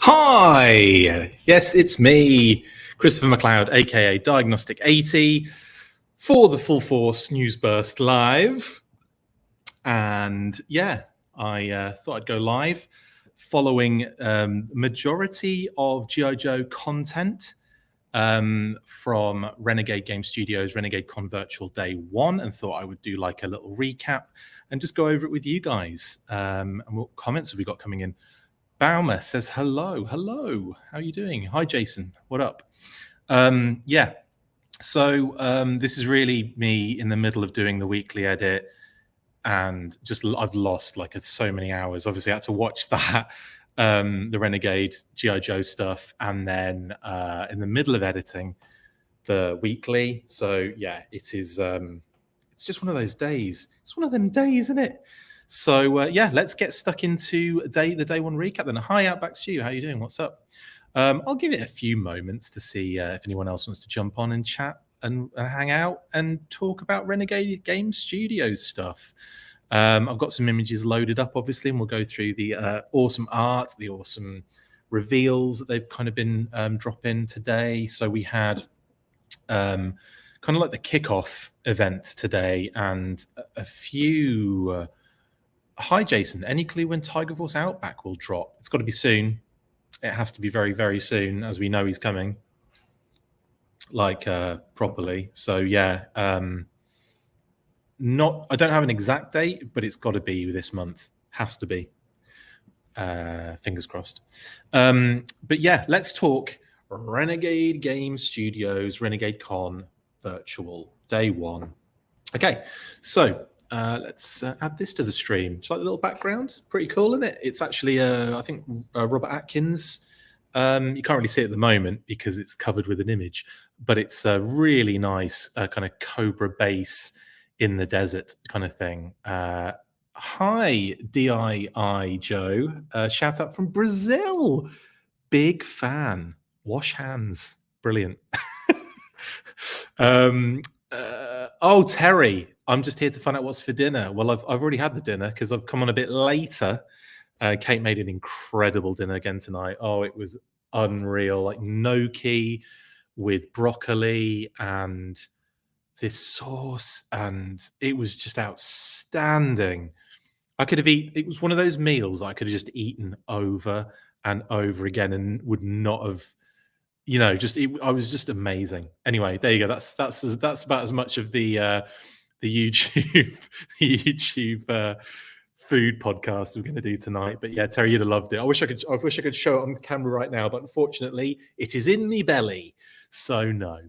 Hi! Yes, it's me, Christopher McLeod AKA Diagnostic 80 for the Full Force News Burst Live. And yeah, I thought I'd go live following majority of G.I. Joe content from Renegade Game Studios, Renegade Con Virtual Day 1, and thought I would do like a little recap and just go over it with you guys. And what comments have we got coming in? Baumer says hello. How are you doing? Hi, Jason. What up? Yeah. So this is really me in the middle of doing the weekly edit, and just I've lost like so many hours. Obviously, I had to watch that, the Renegade G.I. Joe stuff, and then in the middle of editing the weekly. So yeah, it is. It's just one of those days. It's one of them days, isn't it? So yeah, let's get stuck into the day one recap then. Hi, Outback Stew. How you doing? What's up? I'll give it a few moments to see if anyone else wants to jump on and chat and hang out and talk about Renegade Game Studios stuff. I've got some images loaded up, obviously, and we'll go through the awesome art, the awesome reveals that they've kind of been dropping today. So we had kind of like the kickoff event today, and a few. Hi, Jason. Any clue when Tiger Force Outback will drop? It's got to be soon. It has to be very, very soon, as we know he's coming, like properly. So yeah, I don't have an exact date, but it's got to be this month. Has to be. Fingers crossed. But yeah, let's talk Renegade Game Studios, Renegade Con Virtual Day 1. Okay, so let's add this to the stream. It's like the little background. Pretty cool, isn't it? It's actually, I think, Robert Atkins. You can't really see it at the moment because it's covered with an image, but it's a really nice kind of Cobra base in the desert kind of thing. Hi, DII Joe. Shout out from Brazil. Big fan. Wash hands. Brilliant. Oh, Terry, I'm just here to find out what's for dinner. Well, I've already had the dinner because I've come on a bit later. Kate made an incredible dinner again tonight. Oh, it was unreal, like gnocchi with broccoli and this sauce, and it was just outstanding. I could have it was one of those meals I could have just eaten over and over again and would not have, I was just amazing. Anyway, there you go. That's about as much of the YouTube YouTube food podcast we're going to do tonight. But yeah, Terry, you'd have loved it. I wish I could show it on the camera right now, but unfortunately, it is in me belly. So no.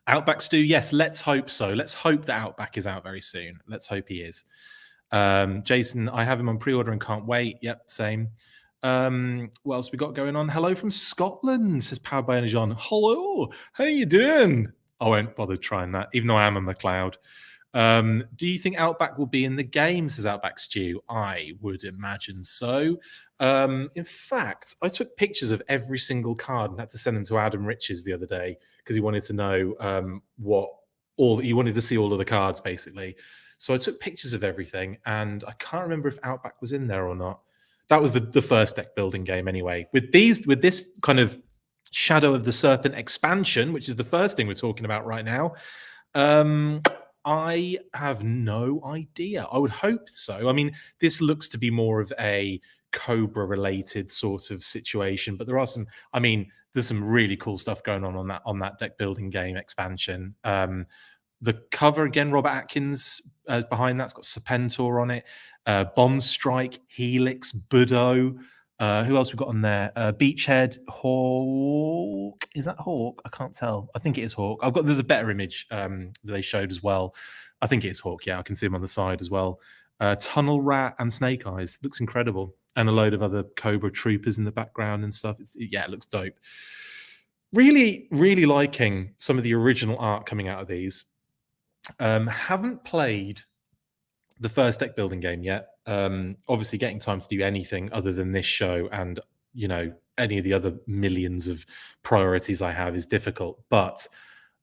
Outback Stew, yes, let's hope so. Let's hope that Outback is out very soon. Let's hope he is. Jason, I have him on pre-order and can't wait. Yep, same. What else we got going on? Hello from Scotland, says Powered by Energon. Hello, how you doing? I won't bother trying that, even though I am a McLeod. Do you think Outback will be in the game, says Outback Stew? I would imagine so. In fact, I took pictures of every single card and had to send them to Adam Riches the other day because he wanted to know he wanted to see all of the cards, basically. So I took pictures of everything, and I can't remember if Outback was in there or not. That was the first deck building game anyway. With this kind of Shadow of the Serpent expansion, which is the first thing we're talking about right now, I have no idea. I would hope so. I mean, this looks to be more of a Cobra related sort of situation, but there's some really cool stuff going on that deck building game expansion. The cover again, Robert Atkins behind that's got Serpentor on it, Bomb Strike, Helix, Budo. Who else we got on there? Beachhead, Hawk. Is that Hawk? I can't tell. I think it is Hawk. There's a better image that they showed as well. I think it's Hawk. Yeah, I can see him on the side as well. Tunnel Rat and Snake Eyes. Looks incredible. And a load of other Cobra troopers in the background and stuff. It looks dope. Really, really liking some of the original art coming out of these. Haven't played the first deck building game yet. Obviously, getting time to do anything other than this show and any of the other millions of priorities I have is difficult. But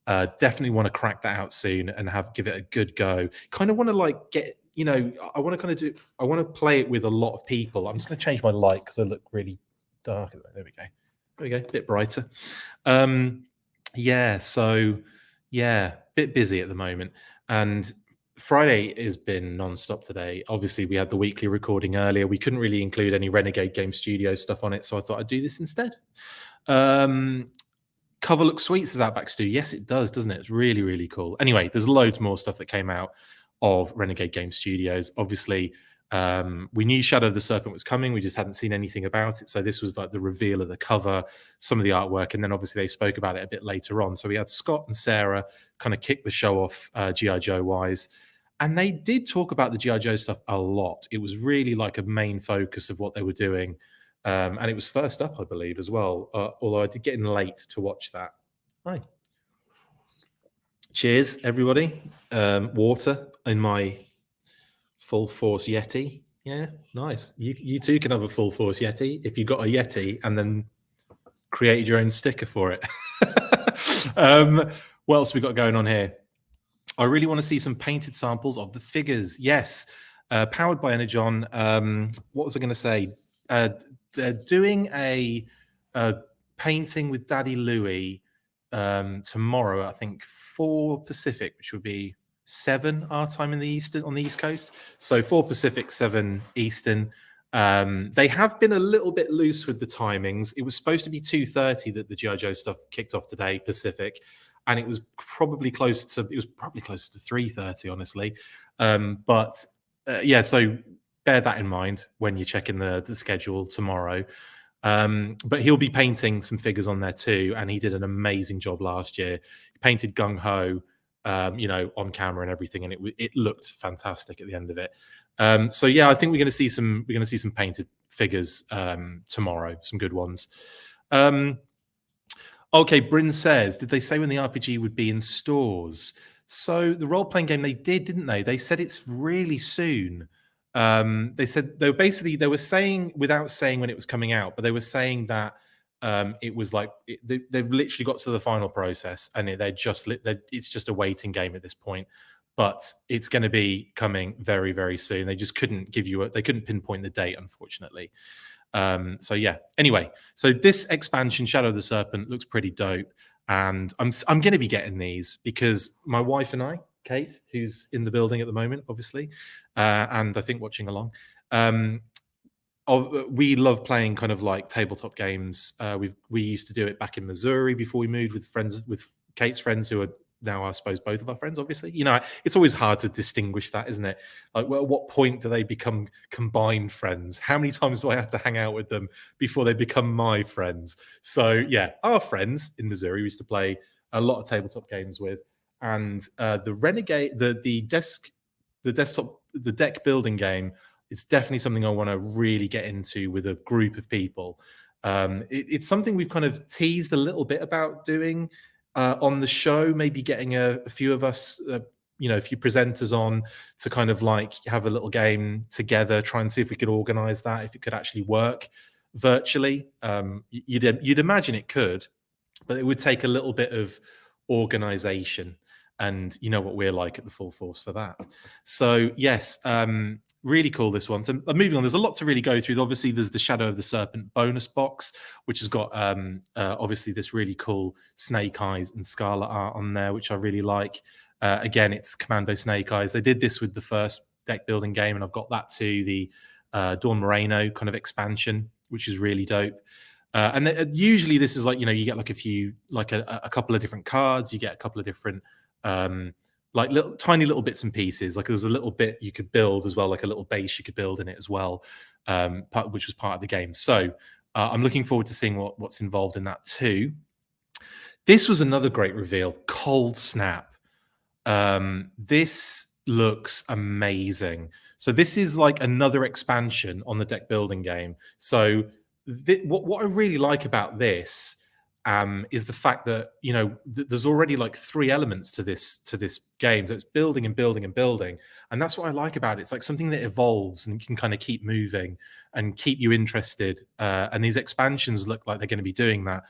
definitely want to crack that out soon and give it a good go. Kind of want to I want to play it with a lot of people. I'm just going to change my light because I look really dark. There we go. There we go. A bit brighter. Yeah. So yeah, bit busy at the moment, and Friday has been non-stop today. Obviously, we had the weekly recording earlier. We couldn't really include any Renegade Game Studio stuff on it, so I thought I'd do this instead. Cover looks sweet, says Outback Stew. Yes, it does, doesn't it? It's really, really cool. Anyway, there's loads more stuff that came out of Renegade Game Studios. Obviously, we knew Shadow of the Serpent was coming. We just hadn't seen anything about it. So this was like the reveal of the cover, some of the artwork, and then obviously they spoke about it a bit later on. So we had Scott and Sarah kind of kick the show off G.I. Joe wise. And they did talk about the G.I. Joe stuff a lot. It was really like a main focus of what they were doing. And it was first up, I believe, as well. Although I did get in late to watch that. Hi. Cheers, everybody. Water in my full force Yeti. Yeah, nice. You too can have a full force Yeti if you got a Yeti and then created your own sticker for it. What else we got going on here? I really want to see some painted samples of the figures. Yes, powered by Energon. What was I going to say? They're doing a painting with Daddy Louie tomorrow, I think 4 Pacific, which would be 7 our time on the East Coast. So 4 Pacific, 7 Eastern. They have been a little bit loose with the timings. It was supposed to be 2:30 that the G.I. Joe stuff kicked off today, Pacific, and it was probably closer to 3:30, honestly. Yeah, so bear that in mind when you're checking the schedule tomorrow. But he'll be painting some figures on there too, and he did an amazing job last year. He painted Gung Ho, on camera and everything, and it looked fantastic at the end of it. So yeah, I think we're going to see some painted figures tomorrow, some good ones. Okay, Bryn says, did they say when the RPG would be in stores? So the role-playing game, they did, didn't they? They said it's really soon. They said they were saying, without saying when it was coming out, but they were saying that it was like they've literally got to the final process, and it's just a waiting game at this point. But it's going to be coming very, very soon. They just couldn't they couldn't pinpoint the date, unfortunately. So yeah. Anyway, so this expansion, Shadow of the Serpent, looks pretty dope, and I'm going to be getting these because my wife and I, Kate, who's in the building at the moment, obviously, and I think watching along, we love playing kind of like tabletop games. We used to do it back in Missouri before we moved with Kate's friends, who are now, I suppose, both of our friends, obviously. It's always hard to distinguish that, isn't it? Like, well, at what point do they become combined friends? How many times do I have to hang out with them before they become my friends? So yeah, our friends in Missouri we used to play a lot of tabletop games with, and the Renegade, the deck building game, it's definitely something I want to really get into with a group of people. It's something we've kind of teased a little bit about doing on the show, maybe getting a few of us, a few presenters on to kind of like have a little game together, try and see if we could organize that, if it could actually work virtually. You'd imagine it could, but it would take a little bit of organization, and you know what we're like at the Full Force for that. So yes, really cool, this one. So moving on, there's a lot to really go through. Obviously, there's the Shadow of the Serpent bonus box, which has got obviously this really cool Snake Eyes and Scarlet art on there, which I really like. Again, it's Commando Snake Eyes. They did this with the first deck building game, and I've got that too, the Dawn Moreno kind of expansion, which is really dope. And usually this is like, you get like a couple of different cards, you get a couple of different like tiny little bits and pieces. Like there's a little bit you could build as well, like a little base you could build in it as well, which was part of the game. So I'm looking forward to seeing what's involved in that too. This was another great reveal, Cold Snap. This looks amazing. So this is like another expansion on the deck building game. So what I really like about this is the fact that there's already like 3 elements to this game. So it's building and building and building, and that's what I like about it. It's like something that evolves and can kind of keep moving and keep you interested. And these expansions look like they're going to be doing that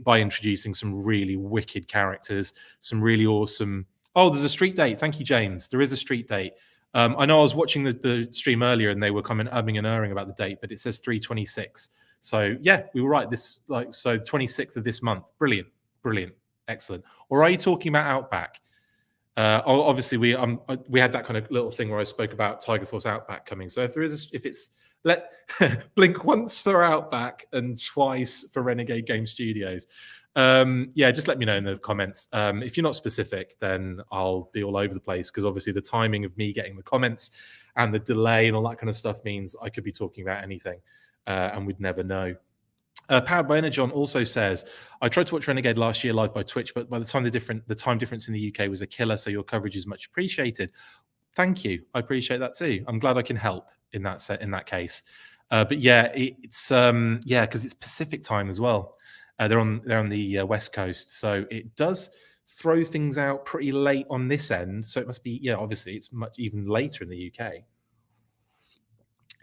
by introducing some really wicked characters, some really awesome. Oh, there's a street date. Thank you, James. There is a street date. I know I was watching the stream earlier and they were umming and erring about the date, but it says 3/26. So yeah, we were right. This 26th of this month. Brilliant, excellent. Or are you talking about Outback? Obviously, we had that kind of little thing where I spoke about Tiger Force Outback coming. So if it's let blink once for Outback and twice for Renegade Game Studios. Just let me know in the comments. If you're not specific, then I'll be all over the place because obviously the timing of me getting the comments and the delay and all that kind of stuff means I could be talking about anything and we'd never know. Powered by Energon also says, I tried to watch Renegade last year live by Twitch, but by the time the time difference in the UK was a killer, so your coverage is much appreciated. Thank you. I appreciate that too. I'm glad I can help in that case. But yeah, it's because it's Pacific time as well. They're on the West Coast, so it does throw things out pretty late on this end. So it must be obviously it's much even later in the UK.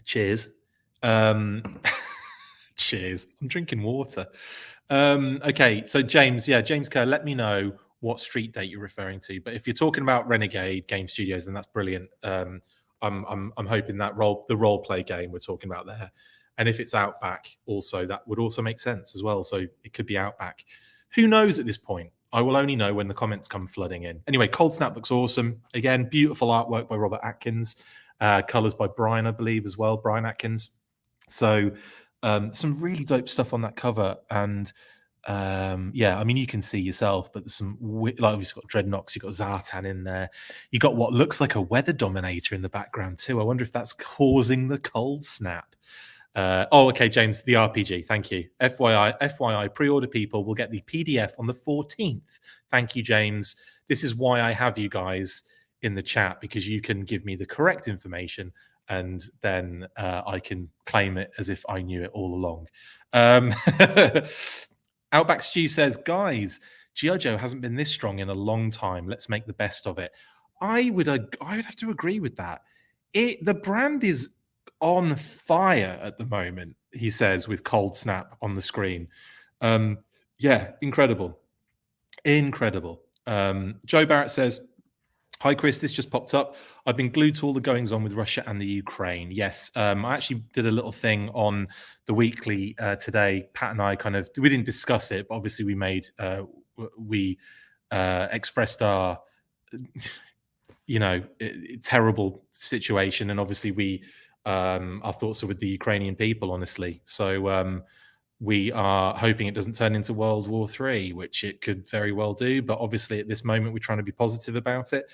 Cheers. Cheers. I'm drinking water. Okay, so James Kerr, let me know what street date you're referring to. But if you're talking about Renegade Game Studios, then that's brilliant. I'm hoping that the role play game we're talking about there. And if it's Outback, also that would also make sense as well. So it could be Outback. Who knows at this point? I will only know when the comments come flooding in. Anyway, Cold Snap looks awesome. Again, beautiful artwork by Robert Atkins. Colors by Brian, I believe, as well. Brian Atkins. So some really dope stuff on that cover. And I mean, you can see yourself, but there's some obviously got Dreadnoks, you've got Zartan in there. You got what looks like a weather dominator in the background too. I wonder if that's causing the cold snap. Okay, James, the RPG. Thank you. FYI, pre-order people will get the PDF on the 14th. Thank you, James. This is why I have you guys in the chat, because you can give me the correct information and then I can claim it as if I knew it all along. Outback Stew says, guys, G.I. Joe hasn't been this strong in a long time. Let's make the best of it. I would have to agree with that. The brand is on fire at the moment, he says, with Cold Snap on the screen. Incredible. Joe Barrett says, hi, Chris, this just popped up. I've been glued to all the goings on with Russia and the Ukraine. Yes, I actually did a little thing on the weekly today. Pat and I we didn't discuss it, but obviously we expressed our, terrible situation. And obviously our thoughts are with the Ukrainian people, honestly. So we are hoping it doesn't turn into World War III, which it could very well do. But obviously at this moment, we're trying to be positive about it.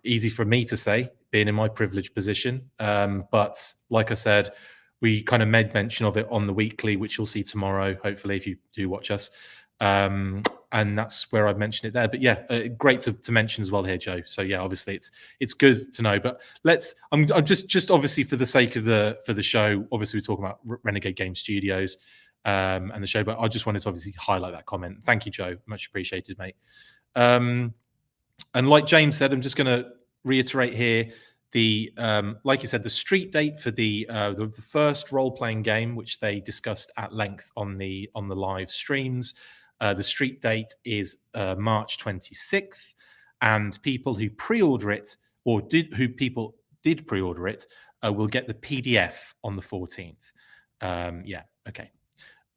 Easy for me to say, being in my privileged position. But like I said, we kind of made mention of it on the weekly, which you'll see tomorrow, hopefully, if you do watch us. And that's where I've mentioned it there. But great to mention as well here, Joe. So obviously it's good to know. But I'm just obviously for the sake of the show, obviously we're talking about Renegade Game Studios and the show, but I just wanted to obviously highlight that comment. Thank you, Joe. Much appreciated, mate. And like James said, I'm just going to reiterate here like you said, the street date for the first role-playing game, which they discussed at length on the live streams. The street date is March 26th, and people who pre-order it people did pre-order it will get the PDF on the 14th. Okay.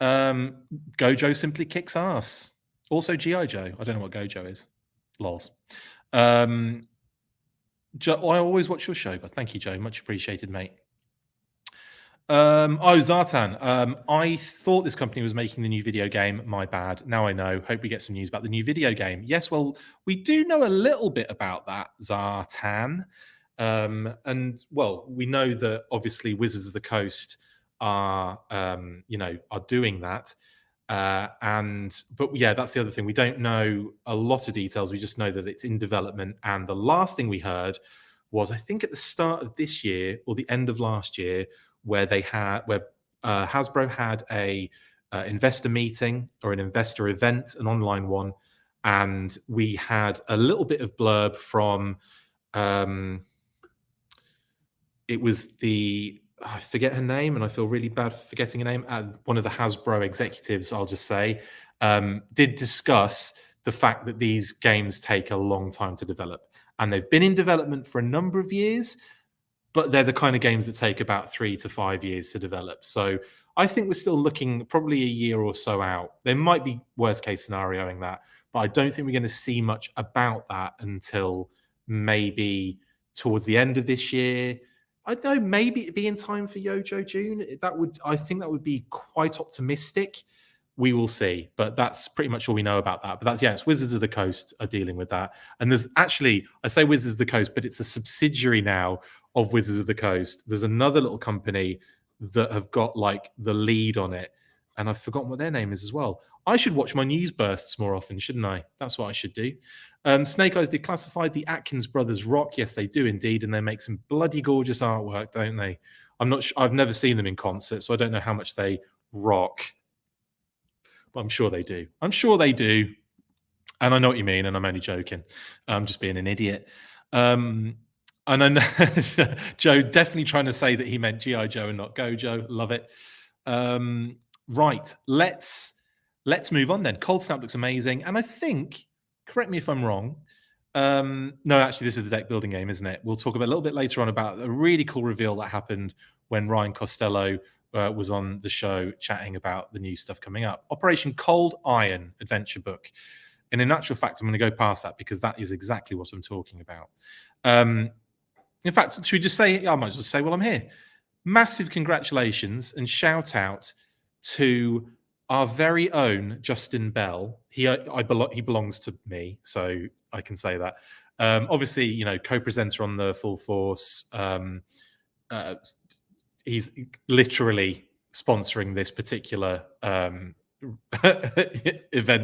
Gojo simply kicks ass. Also G.I. Joe. I don't know what Gojo is. Lols. I always watch your show, but thank you, Joe. Much appreciated, mate. Zartan. I thought this company was making the new video game. My bad. Now I know. Hope we get some news about the new video game. Yes, well, we do know a little bit about that, Zartan. And well, we know that obviously Wizards of the Coast are doing that. But that's the other thing. We don't know a lot of details. We just know that it's in development. And the last thing we heard was, I think at the start of this year or the end of last year, where Hasbro had a investor meeting or an investor event, an online one, and we had a little bit of blurb from it was I forget her name, and I feel really bad for forgetting her name. One of the Hasbro executives, I'll just say, did discuss the fact that these games take a long time to develop, and they've been in development for a number of years. but they're the kind of games that take about 3 to 5 years to develop. So I think we're still looking probably a year or so out. There might be worst case scenarioing that, but I don't think we're going to see much about that until maybe towards the end of this year. I don't know, maybe it'd be in time for Yojo June. I think that would be quite optimistic. We will see, but that's pretty much all we know about that. But that's, it's Wizards of the Coast are dealing with that. And there's actually, I say Wizards of the Coast, but it's a subsidiary now of Wizards of the Coast. There's another little company that have got like the lead on it, and I've forgotten what their name is as well. I should watch my news bursts more often, shouldn't I? That's what I should do. Snake Eyes Declassified, the Atkins brothers rock. Yes, they do indeed, and they make some bloody gorgeous artwork, don't they? I'm not sure. I've never seen them in concert, so I don't know how much they rock. But I'm sure they do. I'm sure they do. And I know what you mean, and I'm only joking. I'm just being an idiot. And I know Joe definitely trying to say that he meant G.I. Joe and not Gojo. Love it. Right. Let's move on then. Cold Snap looks amazing. And I think, correct me if I'm wrong. No, actually, this is the deck building game, isn't it? We'll talk about a little bit later on about a really cool reveal that happened when Ryan Costello was on the show chatting about the new stuff coming up. Operation Cold Iron adventure book. And in actual fact, I'm going to go past that because that is exactly what I'm talking about. In fact, should we just say, I might as well say while I'm here, massive congratulations and shout out to our very own Justin Bell. He belongs to me, so I can say that. Obviously, co-presenter on the Full Force. He's literally sponsoring this particular event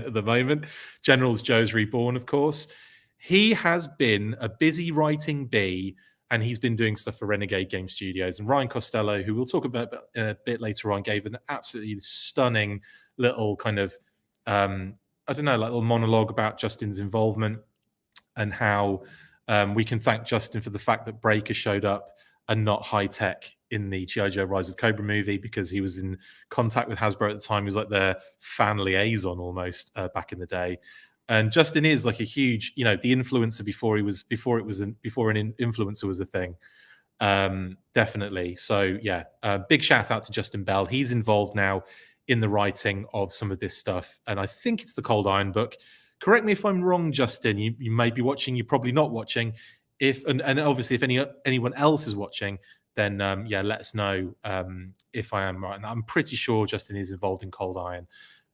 at the moment. Generals Joe's Reborn, of course. He has been a busy writing bee, and he's been doing stuff for Renegade Game Studios. And Ryan Costello, who we'll talk about a bit later on, gave an absolutely stunning little kind of, little monologue about Justin's involvement and how we can thank Justin for the fact that Breaker showed up and not High Tech in the G.I. Joe Rise of Cobra movie, because he was in contact with Hasbro at the time. He was like their fan liaison almost back in the day. And Justin is like a huge, the influencer before an influencer was a thing. Definitely. So yeah, big shout out to Justin Bell. He's involved now in the writing of some of this stuff, and I think it's the Cold Iron book. Correct me if I'm wrong, Justin. You may be watching. You're probably not watching. And obviously, if anyone else is watching, then let us know if I am right. And I'm pretty sure Justin is involved in Cold Iron.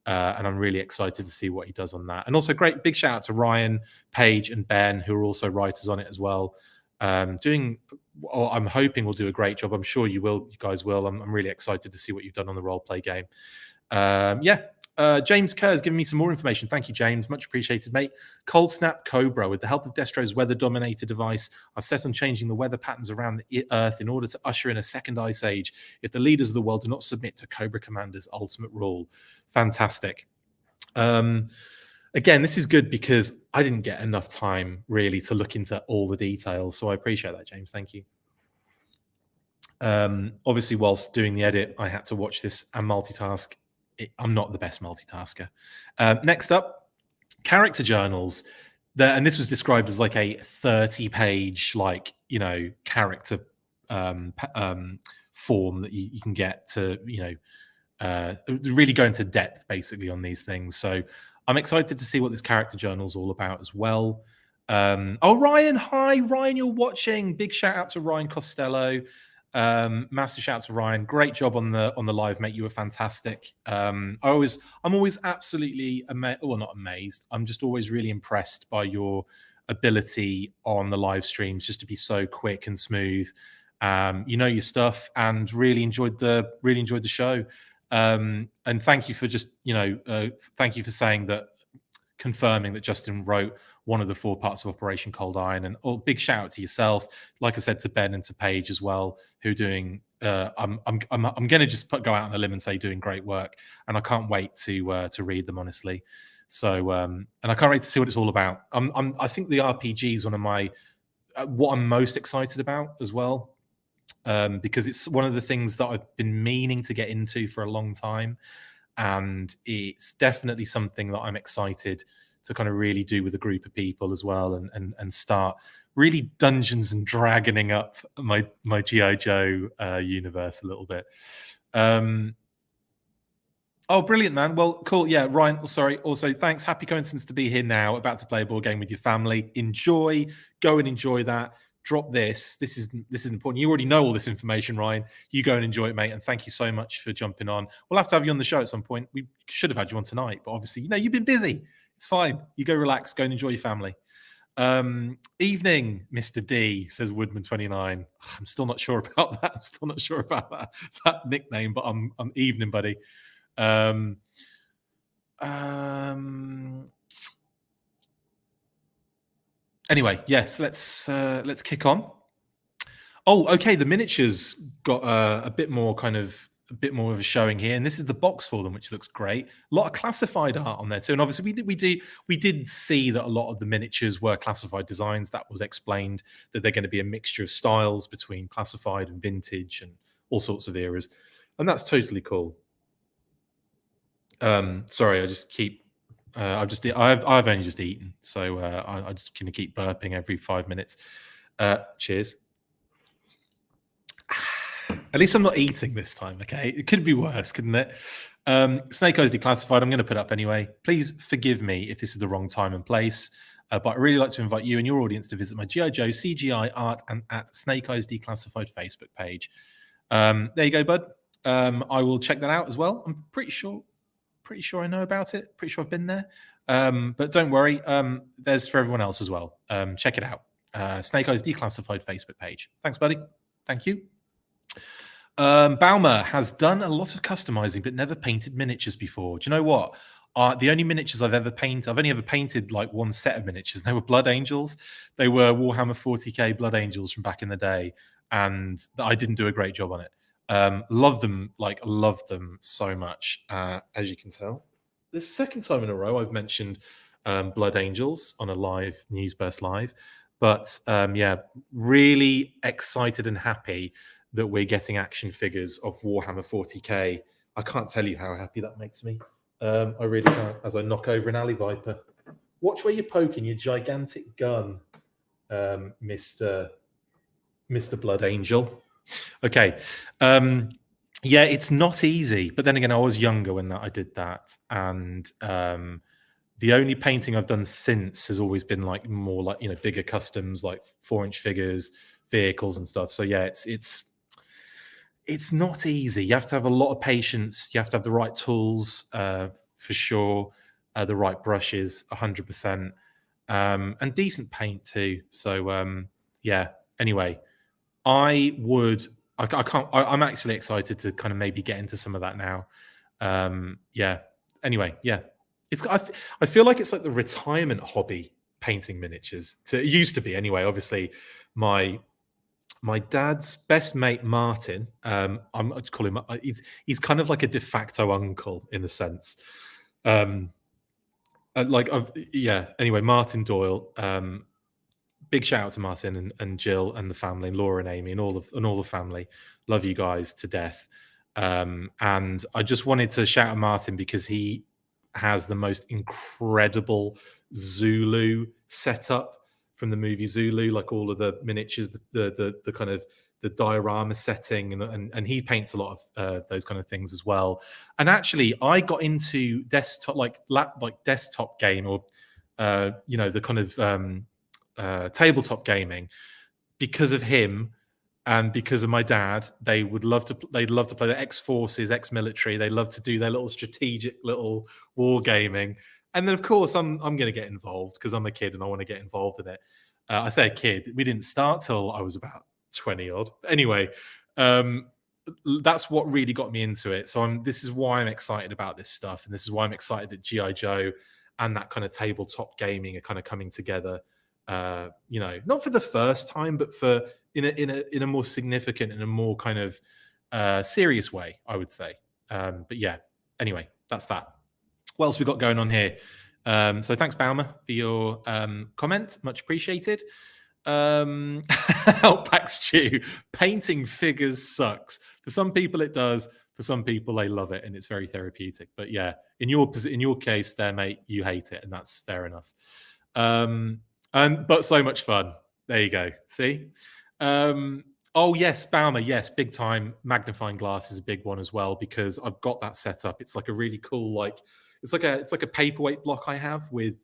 And I'm really excited to see what he does on that. And also big shout out to Ryan, Paige, and Ben, who are also writers on it as well. I'm hoping we'll do a great job. I'm sure you guys will. I'm really excited to see what you've done on the role play game. James Kerr has given me some more information. Thank you, James. Much appreciated, mate. Cold Snap Cobra, with the help of Destro's weather dominator device, are set on changing the weather patterns around the Earth in order to usher in a second ice age if the leaders of the world do not submit to Cobra Commander's ultimate rule. Fantastic. Again, this is good because I didn't get enough time really to look into all the details. So I appreciate that, James. Thank you. Obviously, whilst doing the edit, I had to watch this and multitask. I'm not the best multitasker. Next up, character journals. And this was described as like a 30-page, character form that you can get to, really go into depth basically on these things. So I'm excited to see what this character journal is all about as well. Ryan, hi, Ryan, you're watching. Big shout out to Ryan Costello. Massive shout out to Ryan. Great job on the live, mate. You were fantastic. I'm always absolutely not amazed. I'm just always really impressed by your ability on the live streams, just to be so quick and smooth. Your stuff, and really enjoyed the show. And thank you for thank you for saying that, confirming that Justin wrote one of the 4 parts of Operation Cold Iron. And big shout out to yourself, like I said, to Ben and to Paige as well, who are doing. I'm going to just go out on a limb and say doing great work, and I can't wait to read them, honestly. So and I can't wait to see what it's all about. I think the RPG is one of my what I'm most excited about as well, because it's one of the things that I've been meaning to get into for a long time. And it's definitely something that I'm excited to kind of really do with a group of people as well, and start really Dungeons and Dragoning up my GI Joe universe a little bit. Oh, brilliant, man. Well, cool. Yeah, Ryan, sorry. Also, thanks. Happy coincidence to be here now, about to play a board game with your family. Enjoy. Go and enjoy that. Drop this. This is important. You already know all this information, Ryan. You go and enjoy it, mate. And thank you so much for jumping on. We'll have to have you on the show at some point. We should have had you on tonight, but obviously, you've been busy. It's fine. You go relax. Go and enjoy your family. Evening, Mr. D, says Woodman29. I'm still not sure about that. I'm still not sure about that nickname, but I'm evening, buddy. Anyway, yes, let's kick on. Oh, okay. The miniatures got a bit more of a showing here, and this is the box for them, which looks great. A lot of classified art on there too, and obviously we did see that a lot of the miniatures were classified designs. That was explained, that they're going to be a mixture of styles between classified and vintage and all sorts of eras, and that's totally cool. Sorry, I just keep. I've only just eaten, so I just gonna keep burping every 5 minutes. Cheers. At least I'm not eating this time. Okay, it could be worse, couldn't it? Snake Eyes Declassified. I'm going to put up anyway. Please forgive me if this is the wrong time and place, but I'd really like to invite you and your audience to visit my GI Joe CGI art and at Snake Eyes Declassified Facebook page. There you go, bud. I will check that out as well. I'm pretty sure I know about it. Pretty sure I've been there. But don't worry, there's for everyone else as well. Check it out. Snake Eyes Declassified Facebook page. Thanks, buddy. Thank you. Baumer has done a lot of customizing, but never painted miniatures before. Do you know what? The only miniatures I've only ever painted like one set of miniatures. They were Blood Angels. They were Warhammer 40k Blood Angels from back in the day, and I didn't do a great job on it. Love them so much, as you can tell. This is the second time in a row I've mentioned Blood Angels on a live Newsburst Live, but yeah, really excited and happy that we're getting action figures of Warhammer 40k. I can't tell you how happy that makes me. I really can't, as I knock over an alley viper. Watch where you're poking your gigantic gun, Mr. Blood Angel. Okay. Yeah, it's not easy. But then again, I was younger when I did that. And the only painting I've done since has always been like more like, bigger customs, like 4-inch figures, vehicles and stuff. So yeah, it's not easy. You have to have a lot of patience. You have to have the right tools, for sure. The right brushes, 100%. And decent paint too. So yeah, anyway. I'm actually excited to kind of maybe get into some of that now. Yeah. Anyway, yeah. I feel like it's like the retirement hobby, painting miniatures. It used to be anyway. Obviously, my dad's best mate Martin. I just call him. He's kind of like a de facto uncle in a sense. Anyway, Martin Doyle. Big shout out to Martin and Jill and the family, and Laura and Amy and all the family. Love you guys to death. And I just wanted to shout out Martin because he has the most incredible Zulu setup from the movie Zulu, like all of the miniatures, the kind of the diorama setting, and he paints a lot of those kind of things as well. And actually, I got into desktop desktop game, or the kind of tabletop gaming because of him and because of my dad. They'd love to play the ex-forces, ex-military. They love to do their little strategic little war gaming. And then, of course, I'm going to get involved because I'm a kid and I want to get involved in it. I say a kid. We didn't start till I was about 20 odd. Anyway, that's what really got me into it. So this is why I'm excited about this stuff, and this is why I'm excited that G.I. Joe and that kind of tabletop gaming are kind of coming together. Not for the first time, but for in a more significant and a more kind of serious way, I would say. But yeah, anyway, that's that. What else we got going on here? So thanks, Baumer, for your comment. Much appreciated. Outback Stew. Painting figures sucks. For some people it does. For some people they love it and it's very therapeutic. But yeah, in your case there, mate, you hate it, and that's fair enough. But so much fun. There you go. See? Oh yes, Baumer. Yes, big time. Magnifying glass is a big one as well because I've got that set up. It's like a really cool, it's like a paperweight block I have with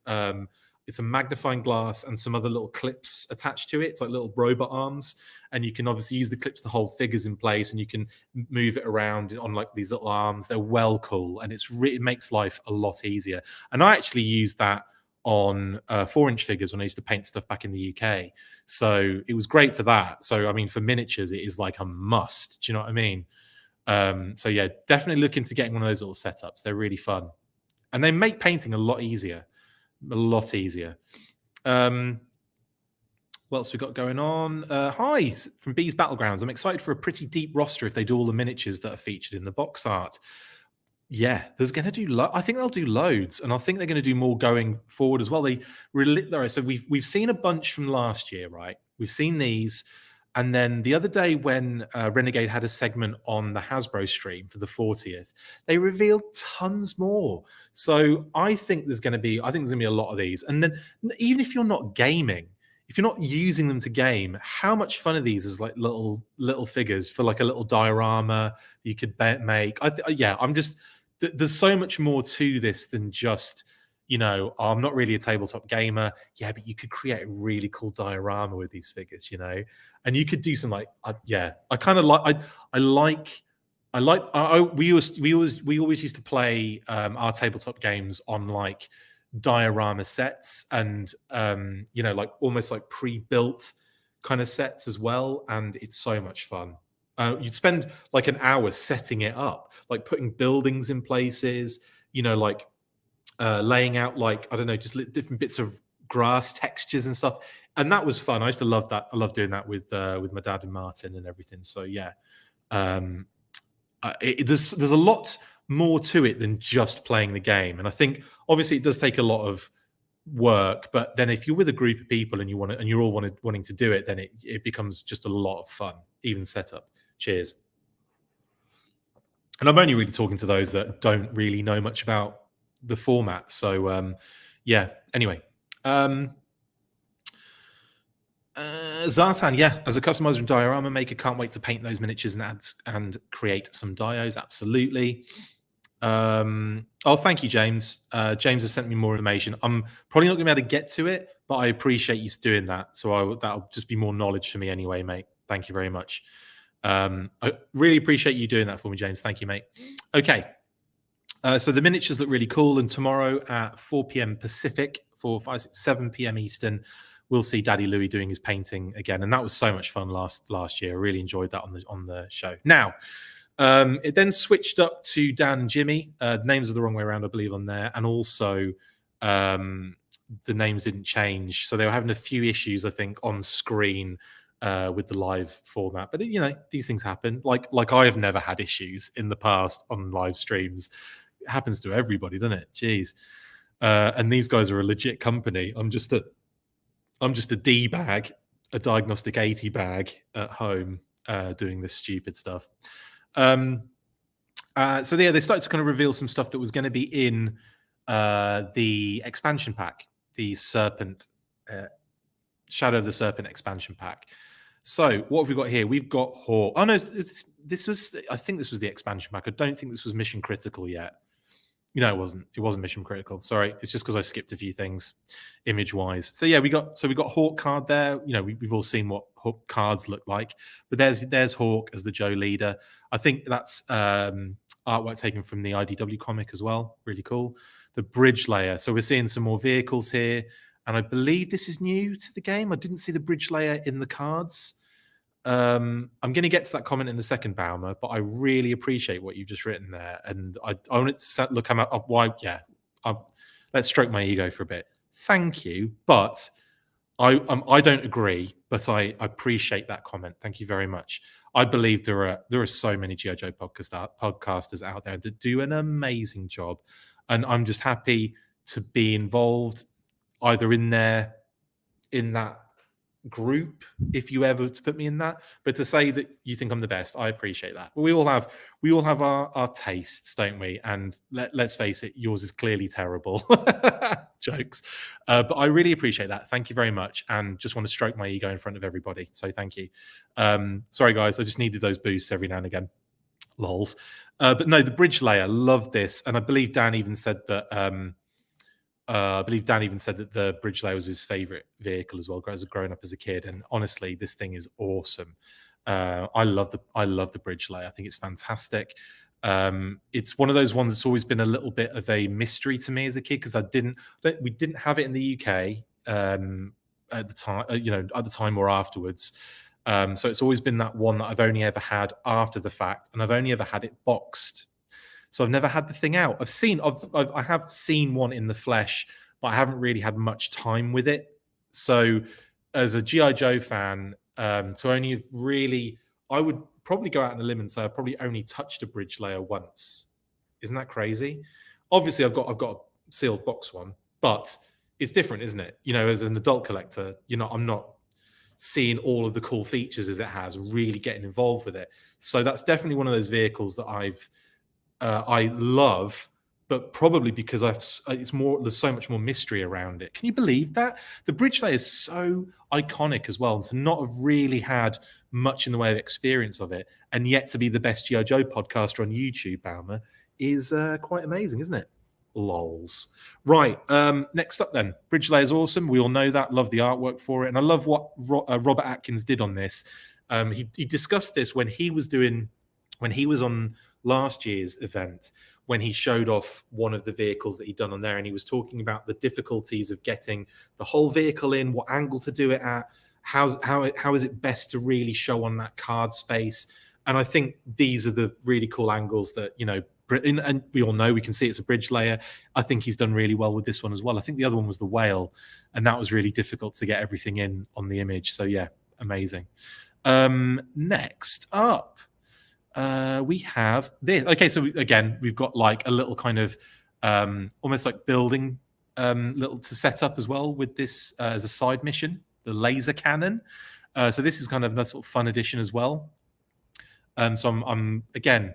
it's a magnifying glass and some other little clips attached to it. It's like little robot arms, and you can obviously use the clips to hold figures in place, and you can move it around on like these little arms. They're well cool, and it makes life a lot easier. And I actually use that on 4-inch figures when I used to paint stuff back in the UK. So it was great for that. So I mean, for miniatures, it is like a must. Do you know what I mean? So yeah, definitely look into getting one of those little setups. They're really fun, and they make painting a lot easier. A lot easier. What else we got going on? Hi from Bees Battlegrounds. I'm excited for a pretty deep roster if they do all the miniatures that are featured in the box art. Yeah, there's going to do. I think they'll do loads, and I think they're going to do more going forward as well. So we've seen a bunch from last year, right? We've seen these, and then the other day when Renegade had a segment on the Hasbro stream for the 40th, they revealed tons more. So I think there's going to be a lot of these. And then even if you're not gaming, if you're not using them to game, how much fun are these as like little figures for like a little diorama you could make? There's so much more to this than just, I'm not really a tabletop gamer. Yeah, but you could create a really cool diorama with these figures, and you could do some we always used to play our tabletop games on like diorama sets and like almost like pre-built kind of sets as well, and it's so much fun. You'd spend like an hour setting it up, like putting buildings in places, laying out like, I don't know, just different bits of grass textures and stuff. And that was fun. I used to love that. I love doing that with my dad and Martin and everything. So yeah, there's a lot more to it than just playing the game. And I think obviously it does take a lot of work, but then if you're with a group of people and you're all wanting to do it, then it becomes just a lot of fun, even setup. Cheers. And I'm only really talking to those that don't really know much about the format. So yeah. Anyway, Zartan, yeah, as a customizer and diorama maker, can't wait to paint those miniatures and create some dios. Absolutely. Thank you, James. James has sent me more information. I'm probably not going to be able to get to it, but I appreciate you doing that. So that'll just be more knowledge for me anyway, mate. Thank you very much. I really appreciate you doing that for me, James. Thank you, mate. Okay. So the miniatures look really cool. And tomorrow at 4 p.m. Pacific, 7 p.m. Eastern, we'll see Daddy Louie doing his painting again. And that was so much fun last year. I really enjoyed that on the show. Now, it then switched up to Dan and Jimmy. The names are the wrong way around, I believe, on there. And also the names didn't change. So they were having a few issues, I think, on screen with the live format. But, these things happen. Like I have never had issues in the past on live streams. It happens to everybody, doesn't it? Jeez. And these guys are a legit company. I'm just a D bag, a Diagnostic 80 bag at home doing this stupid stuff. They started to kind of reveal some stuff that was going to be in the expansion pack, the Serpent, Shadow of the Serpent expansion pack. So what have we got here? We've got Hawk. Oh no, I think this was the expansion pack. I don't think this was Mission Critical yet. It wasn't. It wasn't Mission Critical. Sorry, it's just because I skipped a few things, image-wise. So yeah, we got Hawk card there. We've all seen what Hawk cards look like, but there's Hawk as the Joe leader. I think that's artwork taken from the IDW comic as well. Really cool. The bridge layer. So we're seeing some more vehicles here, and I believe this is new to the game. I didn't see the bridge layer in the cards. I'm going to get to that comment in a second, Baumer, but I really appreciate what you've just written there, and I want to look up why. Yeah, let's stroke my ego for a bit. Thank you, but I don't agree, but I appreciate that comment. Thank you very much. I believe there are so many G.I. Joe podcasters out there that do an amazing job, and I'm just happy to be involved either in that group, if you ever to put me in that, but to say that you think I'm the best, I appreciate that. But we all have our tastes, don't we? And let's face it, yours is clearly terrible. Jokes. But I really appreciate that. Thank you very much. And just want to stroke my ego in front of everybody. So thank you. Sorry, guys. I just needed those boosts every now and again. Lols. But no, the bridge layer, love this. And I believe Dan even said that the bridge layer was his favorite vehicle as well, as growing up as a kid. And honestly, this thing is awesome. I love the bridge layer. I think it's fantastic. It's one of those ones that's always been a little bit of a mystery to me as a kid, because we didn't have it in the UK at the time or afterwards. So it's always been that one that I've only ever had after the fact, and I've only ever had it boxed. So I've never had the thing out. I have seen one in the flesh, but I haven't really had much time with it. So as a G.I. Joe fan, to only really, I would probably go out on a limb and say I probably only touched a bridge layer once. Isn't that crazy? Obviously, I've got a sealed box one, but it's different, isn't it? As an adult collector, I'm not seeing all of the cool features as it has, really getting involved with it. So that's definitely one of those vehicles that I love, but probably because there's so much more mystery around it. Can you believe that? The bridge layer is so iconic as well, and to not have really had much in the way of experience of it, and yet to be the best G.I. Joe podcaster on YouTube, Baumer, is quite amazing, isn't it? Lols. Right, next up then. Bridge layer is awesome. We all know that. Love the artwork for it. And I love what Robert Atkins did on this. He discussed this when he was on last year's event, when he showed off one of the vehicles that he'd done on there, and he was talking about the difficulties of getting the whole vehicle in, what angle to do it at, how is it best to really show on that card space. And I think these are the really cool angles that, and we all know, we can see it's a bridge layer. I think he's done really well with this one as well. I think the other one was the whale, and that was really difficult to get everything in on the image. So yeah, amazing. Next up, we have this. Okay, so again, we've got like a little kind of almost like building little to set up as well with this as a side mission, the laser cannon. So this is kind of a sort of fun addition as well. So I'm again,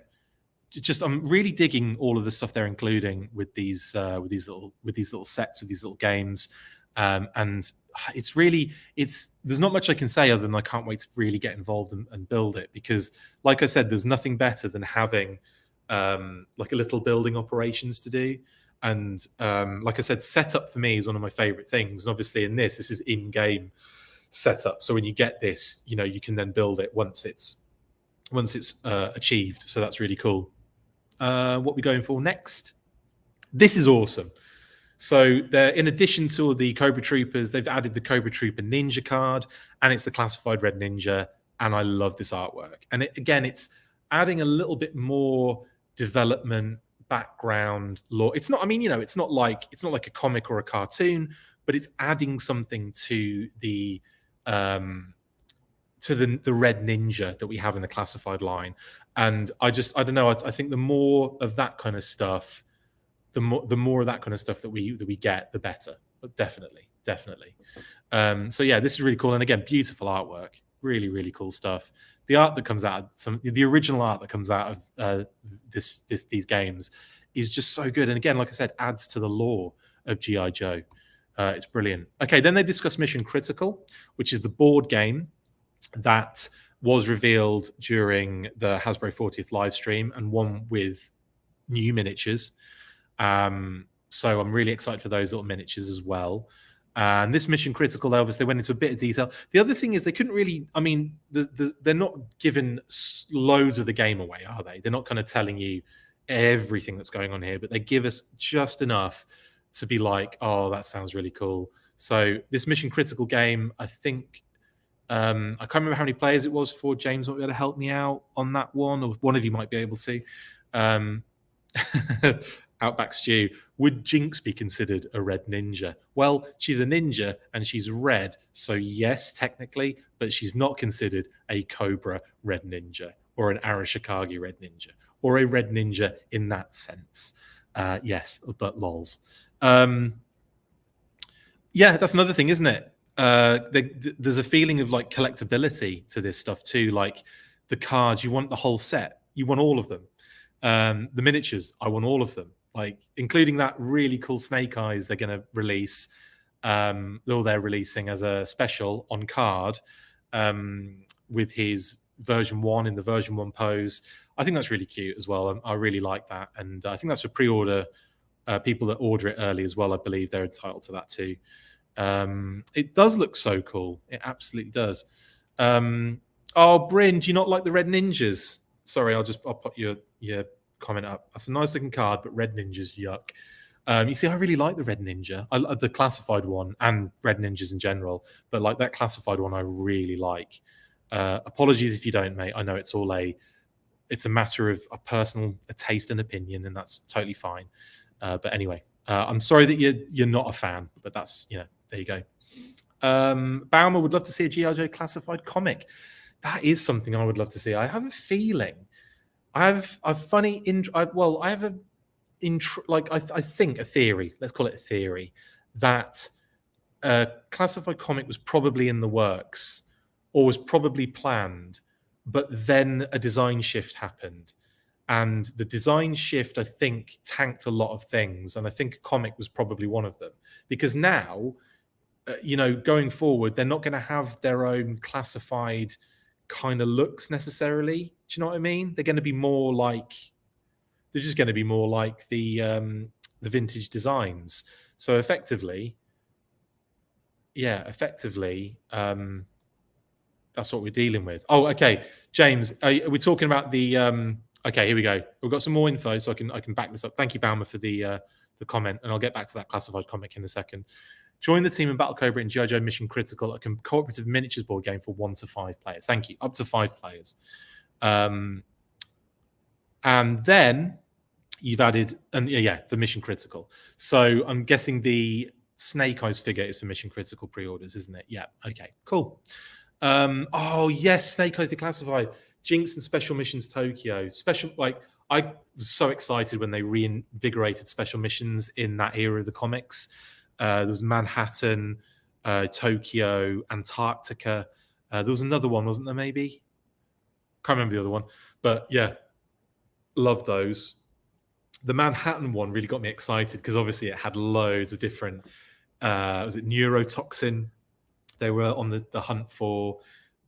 I'm really digging all of the stuff they're including with these little sets, with these little games. And there's not much I can say other than I can't wait to really get involved and build it, because like I said, there's nothing better than having like a little building operations to do. And like I said, setup for me is one of my favorite things. And obviously this is in-game setup. So when you get this, you can then build it once it's achieved. So that's really cool. What we're going for next? This is awesome. So in addition to the Cobra Troopers, they've added the Cobra Trooper Ninja card, and it's the classified Red Ninja. And I love this artwork. And it's adding a little bit more development, background, lore. It's not like a comic or a cartoon, but it's adding something to the Red Ninja that we have in the classified line. And I don't know. I think the more of that kind of stuff, the more of that kind of stuff that we get, the better. But definitely. So yeah, this is really cool. And again, beautiful artwork. Really, really cool stuff. The art that comes out, the original art that comes out of these games is just so good. And again, like I said, adds to the lore of G.I. Joe. It's brilliant. Okay, then they discuss Mission Critical, which is the board game that was revealed during the Hasbro 40th live stream, and one with new miniatures. So I'm really excited for those little miniatures as well. And this Mission Critical, they went into a bit of detail. The other thing is they couldn't really, they're not giving loads of the game away, are they? They're not kind of telling you everything that's going on here, but they give us just enough to be like, oh, that sounds really cool. So this Mission Critical game, I think, I can't remember how many players it was for. James might be able to help me out on that one, or one of you might be able to. Outback Stew, would Jinx be considered a red ninja? Well, she's a ninja and she's red, so yes, technically, but she's not considered a Cobra red ninja or an Arashikage red ninja or a red ninja in that sense. Yes, but lols. Yeah, that's another thing, isn't it? There's a feeling of like collectability to this stuff too. Like the cards, you want the whole set, you want all of them. The miniatures, I want all of them. like including that really cool Snake Eyes they're going to release. They're releasing as a special on card with his version 1 in the version 1 pose. I think that's really cute as well. I really like that, and I think that's for pre-order. People that order it early as well, I believe they're entitled to that too. It does look so cool. It absolutely does. Oh, Bryn, do you not like the Red Ninjas? Sorry, I'll put your comment up. That's a nice looking card, but Red Ninjas, yuck. You see, I really like the Red Ninja, the classified one, and Red Ninjas in general. But like that classified one, I really like. Apologies if you don't, mate. I know it's a matter of a taste and opinion, and that's totally fine. But anyway, I'm sorry that you're not a fan, but that's there you go. Baumer would love to see a G.I. Joe classified comic. That is something I would love to see. I have a feeling. I have a theory. Let's call it a theory that a classified comic was probably in the works or was probably planned, but then a design shift happened. And the design shift, I think, tanked a lot of things. And I think a comic was probably one of them. Because now, going forward, they're not going to have their own classified kind of looks necessarily. Do you know what I mean? They're just going to be more like the vintage designs. So effectively, that's what we're dealing with. Oh, okay. James, are we talking about the... Okay, here we go. We've got some more info, so I can back this up. Thank you, Baumer, for the comment, and I'll get back to that classified comic in a second. Join the team in Battle Cobra and G.I. Joe Mission Critical, a cooperative miniatures board game for 1 to 5 players. Thank you. Up to 5 players. And then you've added, for Mission Critical. So I'm guessing the Snake Eyes figure is for Mission Critical pre-orders, isn't it? Yeah. Okay. Cool. Oh yes, Snake Eyes Declassified. Jinx and Special Missions Tokyo. I was so excited when they reinvigorated Special Missions in that era of the comics. There was Manhattan, Tokyo, Antarctica. There was another one, wasn't there, maybe? Can't remember the other one. But yeah, love those. The Manhattan one really got me excited because obviously it had loads of different, was it neurotoxin they were on the hunt for.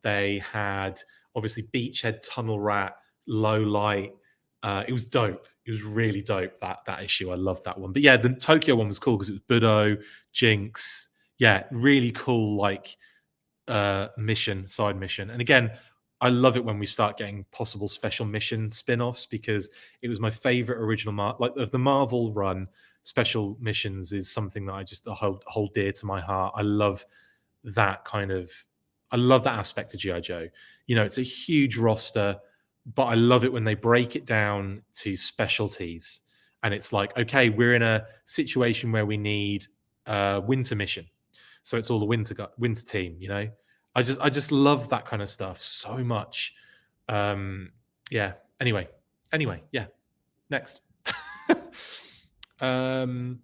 They had obviously Beachhead, Tunnel Rat, Low Light. It was dope. It was really dope, that issue. I loved that one. But yeah, the Tokyo one was cool because it was Budo, Jinx. Yeah, really cool, side mission. And again, I love it when we start getting possible special mission spin-offs because it was my favorite original of the Marvel run. Special missions is something that I just hold dear to my heart. I love that aspect of G.I. Joe. It's a huge roster, but I love it when they break it down to specialties. And it's like, okay, we're in a situation where we need a winter mission. So it's all the winter team, I just love that kind of stuff so much. Yeah. Anyway, yeah. Next. Bryn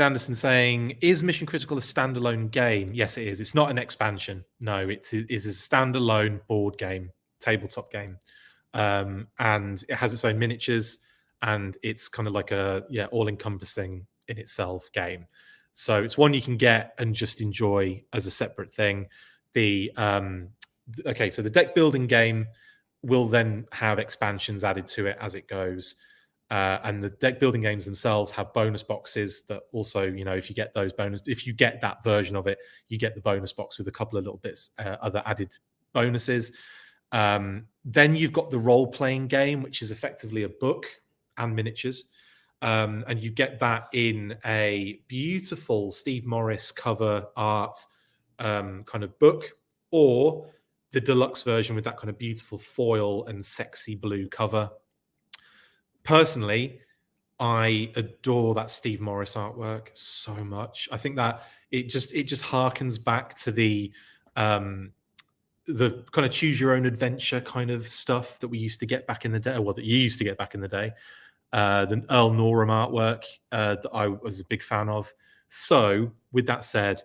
Anderson saying, is Mission Critical a standalone game? Yes, it is. It's not an expansion. No, it is a standalone board game, tabletop game. And it has its own miniatures, and it's kind of like all-encompassing in itself game. So it's one you can get and just enjoy as a separate thing. So the deck building game will then have expansions added to it as it goes. And the deck building games themselves have bonus boxes that also, if you get that version of it, you get the bonus box with a couple of little bits, other added bonuses. Then you've got the role-playing game, which is effectively a book and miniatures. And you get that in a beautiful Steve Morris cover art kind of book, or the deluxe version with that kind of beautiful foil and sexy blue cover. Personally, I adore that Steve Morris artwork so much. I think that it just harkens back to the kind of choose your own adventure kind of stuff that we used to get back in the day, or that you used to get back in the day. The Earl Norham artwork that I was a big fan of. So, with that said,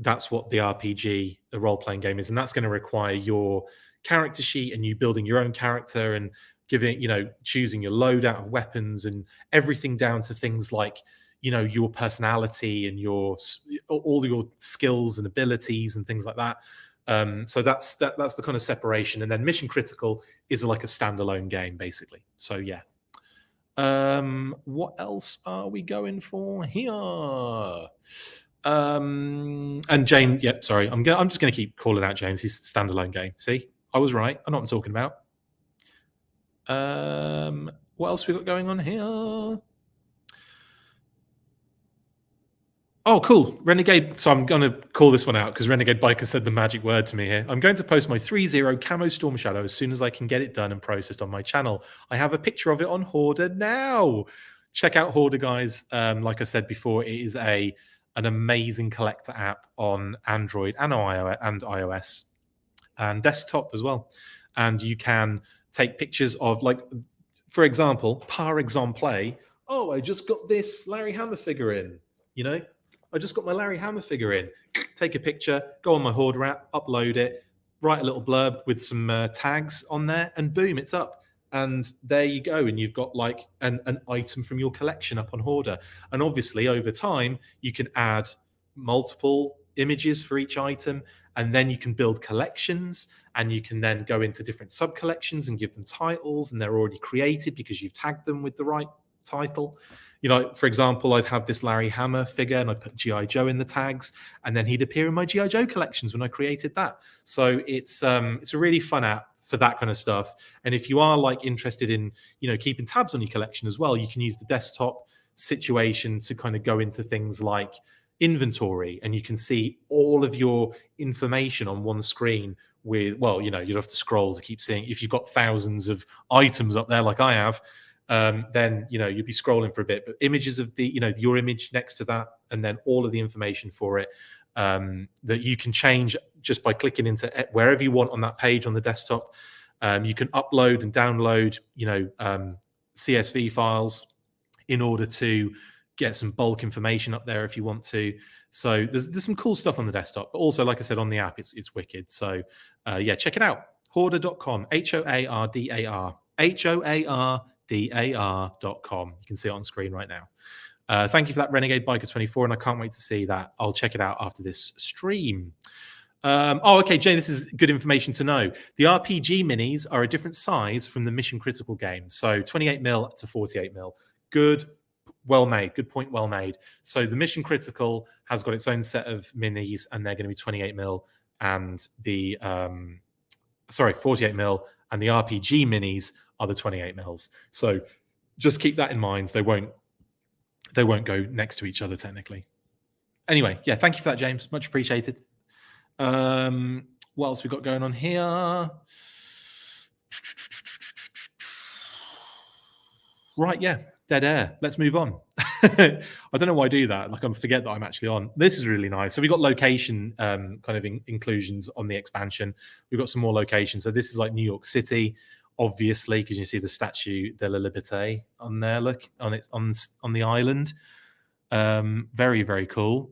that's what the RPG, the role-playing game is, and that's going to require your character sheet and you building your own character and giving, choosing your loadout of weapons and everything down to things like, your personality and all your skills and abilities and things like that. So that's the kind of separation. And then Mission Critical is like a standalone game, basically. So yeah. What else are we going for here? And James, yep, sorry, I'm just gonna keep calling out James. He's a standalone game. See, I was right. I know what I'm talking about. What else we got going on here? Oh, cool. Renegade. So I'm going to call this one out because Renegade Biker said the magic word to me here. I'm going to post my 3-0 camo Storm Shadow as soon as I can get it done and processed on my channel. I have a picture of it on Hoarder now. Check out Hoarder, guys. Like I said before, it is an amazing collector app on Android and iOS and desktop as well. And you can take pictures of, like, for example, par exemple, oh, I just got this Larry Hammer figure in, I just got my Larry Hammer figure in. Take a picture, go on my Hoarder app, upload it, write a little blurb with some tags on there, and boom, it's up. And there you go. And you've got like an item from your collection up on Hoarder. And obviously, over time, you can add multiple images for each item, and then you can build collections, and you can then go into different sub-collections and give them titles, and they're already created because you've tagged them with the right title. For example, I'd have this Larry Hammer figure and I'd put G.I. Joe in the tags, and then he'd appear in my G.I. Joe collections when I created that. So it's a really fun app for that kind of stuff. And if you are like interested in, keeping tabs on your collection as well, you can use the desktop situation to kind of go into things like inventory, and you can see all of your information on one screen with, you'd have to scroll to keep seeing. If you've got thousands of items up there like I have, then you'd be scrolling for a bit, but images of the your image next to that, and then all of the information for it that you can change just by clicking into wherever you want on that page on the desktop. You can upload and download CSV files in order to get some bulk information up there if you want to. So there's some cool stuff on the desktop, but also, like I said, on the app it's wicked. So yeah, check it out. Hoarder.com, HOARDAR, HOARDAR.com. You can see it on screen right now. Thank you for that, Renegade Biker 24, and I can't wait to see that. I'll check it out after this stream. Okay, Jay, this is good information to know. The RPG minis are a different size from the Mission Critical game, so 28mm to 48mm. Good, well made. Good point, well made. So the Mission Critical has got its own set of minis, and they're going to be 28mm, and the 48mm, and the RPG minis are the 28mm. So just keep that in mind. They won't go next to each other technically. Anyway, yeah, thank you for that, James. Much appreciated. What else we got going on here? Right, yeah, dead air. Let's move on. I don't know why I do that. Like, I forget that I'm actually on. This is really nice. So we've got location kind of inclusions on the expansion. We've got some more locations. So this is like New York City, obviously, because you see the Statue de la Liberté on there. Look, on the island. Very, very cool.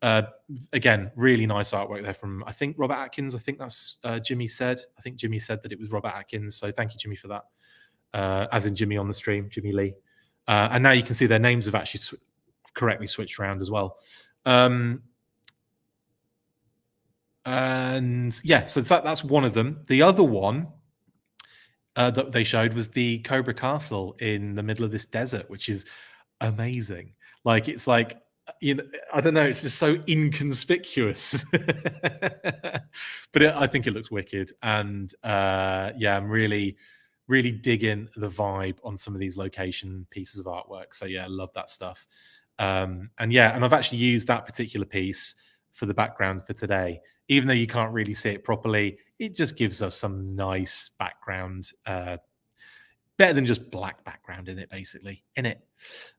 Again, really nice artwork there from, I think, Robert Atkins. I think that's Jimmy said. I think Jimmy said that it was Robert Atkins. So thank you, Jimmy, for that. As in Jimmy on the stream, Jimmy Lee. And now you can see their names have actually correctly switched around as well. And yeah, so that's one of them. The other one that they showed was the Cobra Castle in the middle of this desert, which is amazing. Like, it's like, I don't know, it's just so inconspicuous. But I think it looks wicked. And yeah, I'm really digging the vibe on some of these location pieces of artwork. So yeah, I love that stuff. And yeah, and I've actually used that particular piece for the background for today. Even though you can't really see it properly, it just gives us some nice background, better than just black background in it, basically, in it.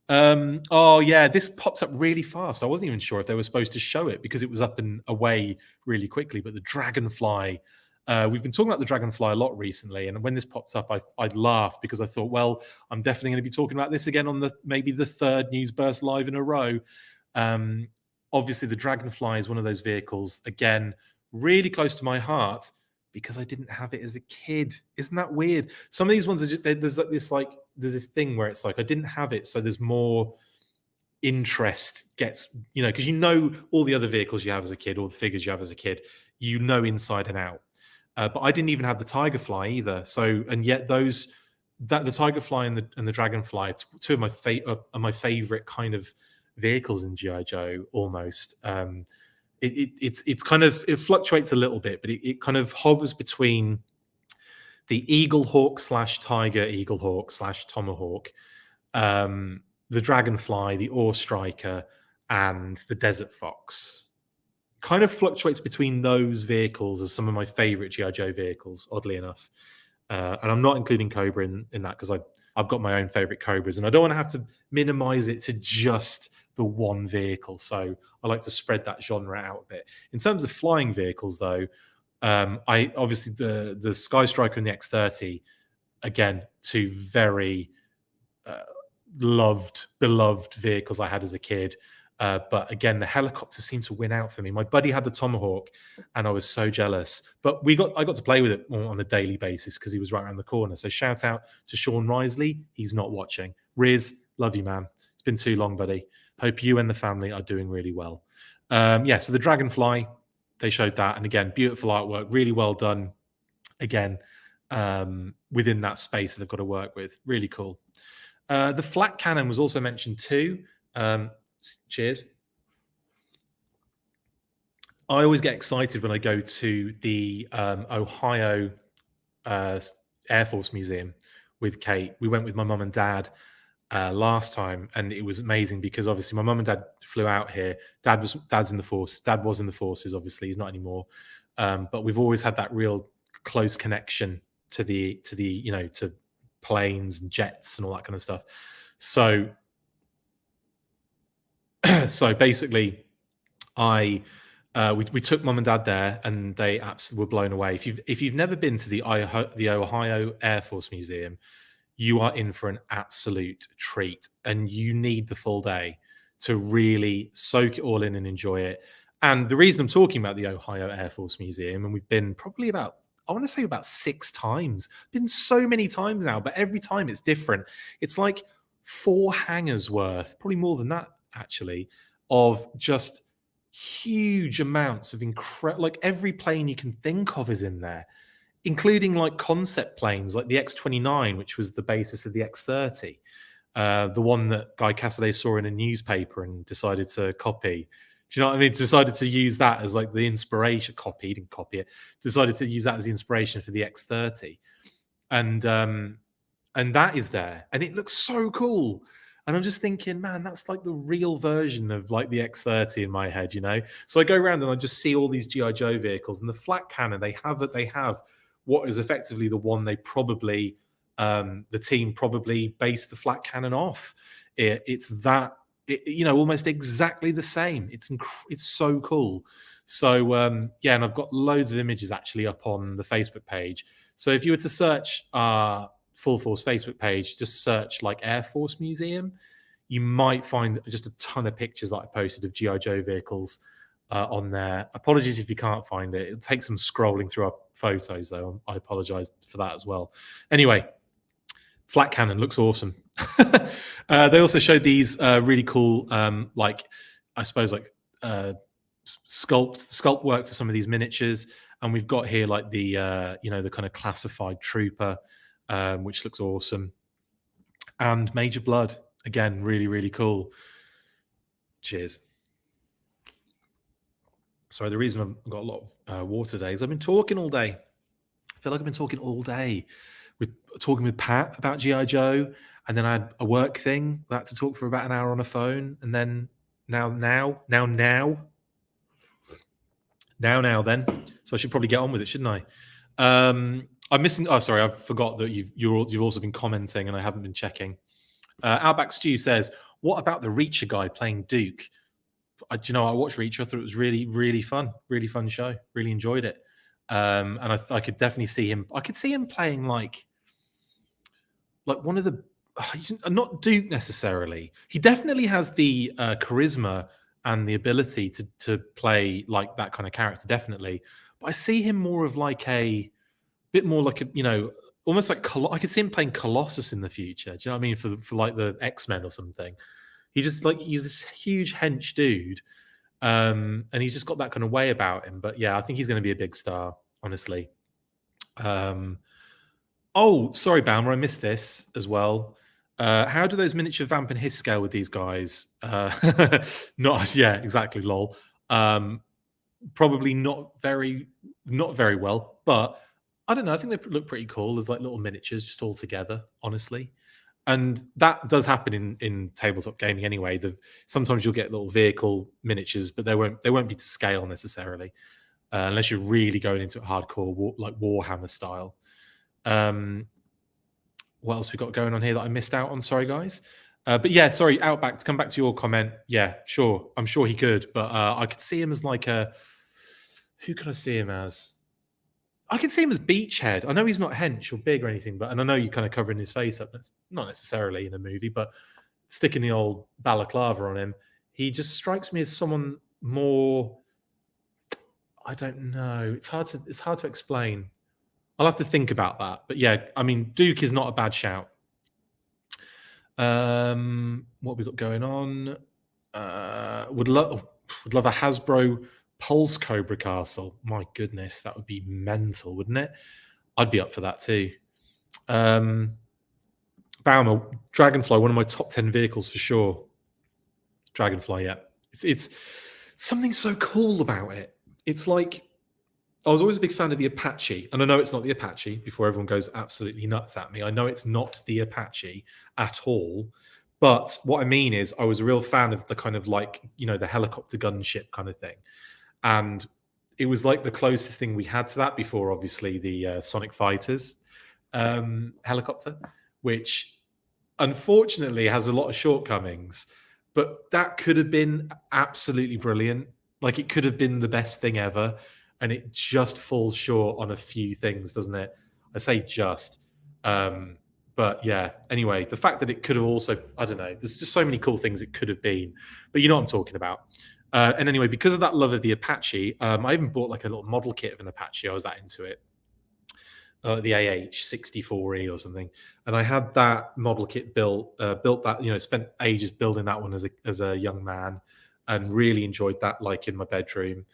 Oh yeah, this pops up really fast. I wasn't even sure if they were supposed to show it because it was up and away really quickly. But the dragonfly, we've been talking about the dragonfly a lot recently, and when this popped up, I laughed because I thought, well, I'm definitely going to be talking about this again on maybe the third news burst live in a row. Obviously, the dragonfly is one of those vehicles, again, really close to my heart because I didn't have it as a kid. Isn't that weird? Some of these ones are just, there's this thing where it's like I didn't have it, so there's more interest gets, because all the other vehicles you have as a kid, all the figures you have as a kid, inside and out. But I didn't even have the Tigerfly either. So, and yet the Tigerfly and the Dragonfly, it's two of my favorite kind of vehicles in GI Joe. Almost, it's kind of, it fluctuates a little bit, but it kind of hovers between the Eaglehawk / Tiger Eaglehawk / Tomahawk, the Dragonfly, the Ore Striker, and the Desert Fox. Kind of fluctuates between those vehicles as some of my favorite GI Joe vehicles, oddly enough. And I'm not including Cobra in that because I've got my own favorite Cobras, and I don't want to have to minimize it to just the one vehicle. So I like to spread that genre out a bit. In terms of flying vehicles, though, I obviously the Sky Striker and the X-30, again, two very beloved vehicles I had as a kid. But again, the helicopter seemed to win out for me. My buddy had the Tomahawk, and I was so jealous. But I got to play with it on a daily basis because he was right around the corner. So shout out to Sean Risley. He's not watching. Riz, love you, man. It's been too long, buddy. Hope you and the family are doing really well. So the Dragonfly, they showed that. And again, beautiful artwork, really well done. Again, within that space that they've got to work with. Really cool. The flat cannon was also mentioned too. Cheers. I always get excited when I go to the Ohio Air Force Museum with Kate. We went with my mum and dad last time, and it was amazing because obviously my mum and dad flew out here. Dad's in the force. Dad was in the forces. Obviously, he's not anymore. But we've always had that real close connection to the to planes and jets and all that kind of stuff. So basically, we took mum and dad there, and they absolutely were blown away. If you've never been to the Ohio Air Force Museum, you are in for an absolute treat, and you need the full day to really soak it all in and enjoy it. And the reason I'm talking about the Ohio Air Force Museum, and we've been probably about 6 times, been so many times now, but every time it's different. It's like 4 hangars worth, probably more than that actually, of just huge amounts of like every plane you can think of is in there, including like concept planes like the X-29, which was the basis of the X-30, the one that Guy Cassaday saw in a newspaper and decided to copy. Do you know what I mean? Decided to use that as like the inspiration. He didn't copy it. Decided to use that as the inspiration for the X-30, and that is there, and it looks so cool. And I'm just thinking, man, that's like the real version of like the X-30 in my head, So I go around and I just see all these GI Joe vehicles, and the flat cannon they have what is effectively the one they probably the team probably based the flat cannon off. It's that. Almost exactly the same. It's so cool. So and I've got loads of images actually up on the Facebook page. So if you were to search Full Force Facebook page, just search like Air Force Museum, you might find just a ton of pictures that I posted of GI Joe vehicles on there. Apologies if you can't find it. It'll take some scrolling through our photos though. I apologize for that as well. Anyway, flat cannon looks awesome. They also showed these really cool, sculpt work for some of these miniatures, and we've got here like the the kind of classified trooper, which looks awesome, and Major Blood again, really really cool. Cheers. Sorry, the reason I've got a lot of water today is I've been talking all day. I feel like I've been talking all day. Talking with Pat about GI Joe, and then I had a work thing. I had to talk for about an hour on a phone, and then now. Then, so I should probably get on with it, shouldn't I? I'm missing. Oh, sorry, I forgot that you've also been commenting, and I haven't been checking. Outback Stew says, "What about the Reacher guy playing Duke?" I watched Reacher. I thought it was really, really fun show. Really enjoyed it, and I could definitely see him. I could see him playing like one of the, not Duke necessarily. He definitely has the charisma and the ability to play like that kind of character, definitely. But I see him more of like a bit more like a, almost like I could see him playing Colossus in the future. Do you know what I mean? For like the X-Men or something. He's this huge hench dude, and he's just got that kind of way about him. But yeah, I think he's going to be a big star, honestly. Oh, sorry, Baumer, I missed this as well. How do those miniature Vamp and Hiss scale with these guys? Yeah, exactly, lol. Probably not very well, but I don't know. I think they look pretty cool as like little miniatures just all together, honestly. And that does happen in tabletop gaming anyway. Sometimes you'll get little vehicle miniatures, but they won't be to scale necessarily, unless you're really going into it hardcore, like Warhammer style. What else we got going on here that I missed out on? Sorry, guys. But yeah, sorry, Outback, to come back to your comment. Yeah, sure. I'm sure he could, but I could see him as like who could I see him as? I can see him as Beachhead. I know he's not hench or big or anything, and I know you're kind of covering his face up. Not necessarily in a movie, but sticking the old balaclava on him, he just strikes me as someone more. I don't know. It's hard to explain. I'll have to think about that. But yeah, I mean, Duke is not a bad shout. What have we got going on? Would love a Hasbro Pulse Cobra Castle. My goodness, that would be mental, wouldn't it? I'd be up for that too. Baumer, Dragonfly, one of my top 10 vehicles for sure. Dragonfly, yeah. It's something so cool about it. It's like, I was always a big fan of the Apache, and I know it's not the Apache, before everyone goes absolutely nuts at me. I know it's not the Apache at all, but what I mean is I was a real fan of the kind of like, the helicopter gunship kind of thing. And it was like the closest thing we had to that before, obviously, the Sonic Fighters helicopter, which unfortunately has a lot of shortcomings, but that could have been absolutely brilliant. Like, it could have been the best thing ever. And it just falls short on a few things, doesn't it? I say just. But yeah, anyway, the fact that it could have also, I don't know, there's just so many cool things it could have been. But you know what I'm talking about. And anyway, because of that love of the Apache, I even bought like a little model kit of an Apache. I was that into it. The AH-64E or something. And I had that model kit built that, spent ages building that one as a young man, and really enjoyed that, like, in my bedroom.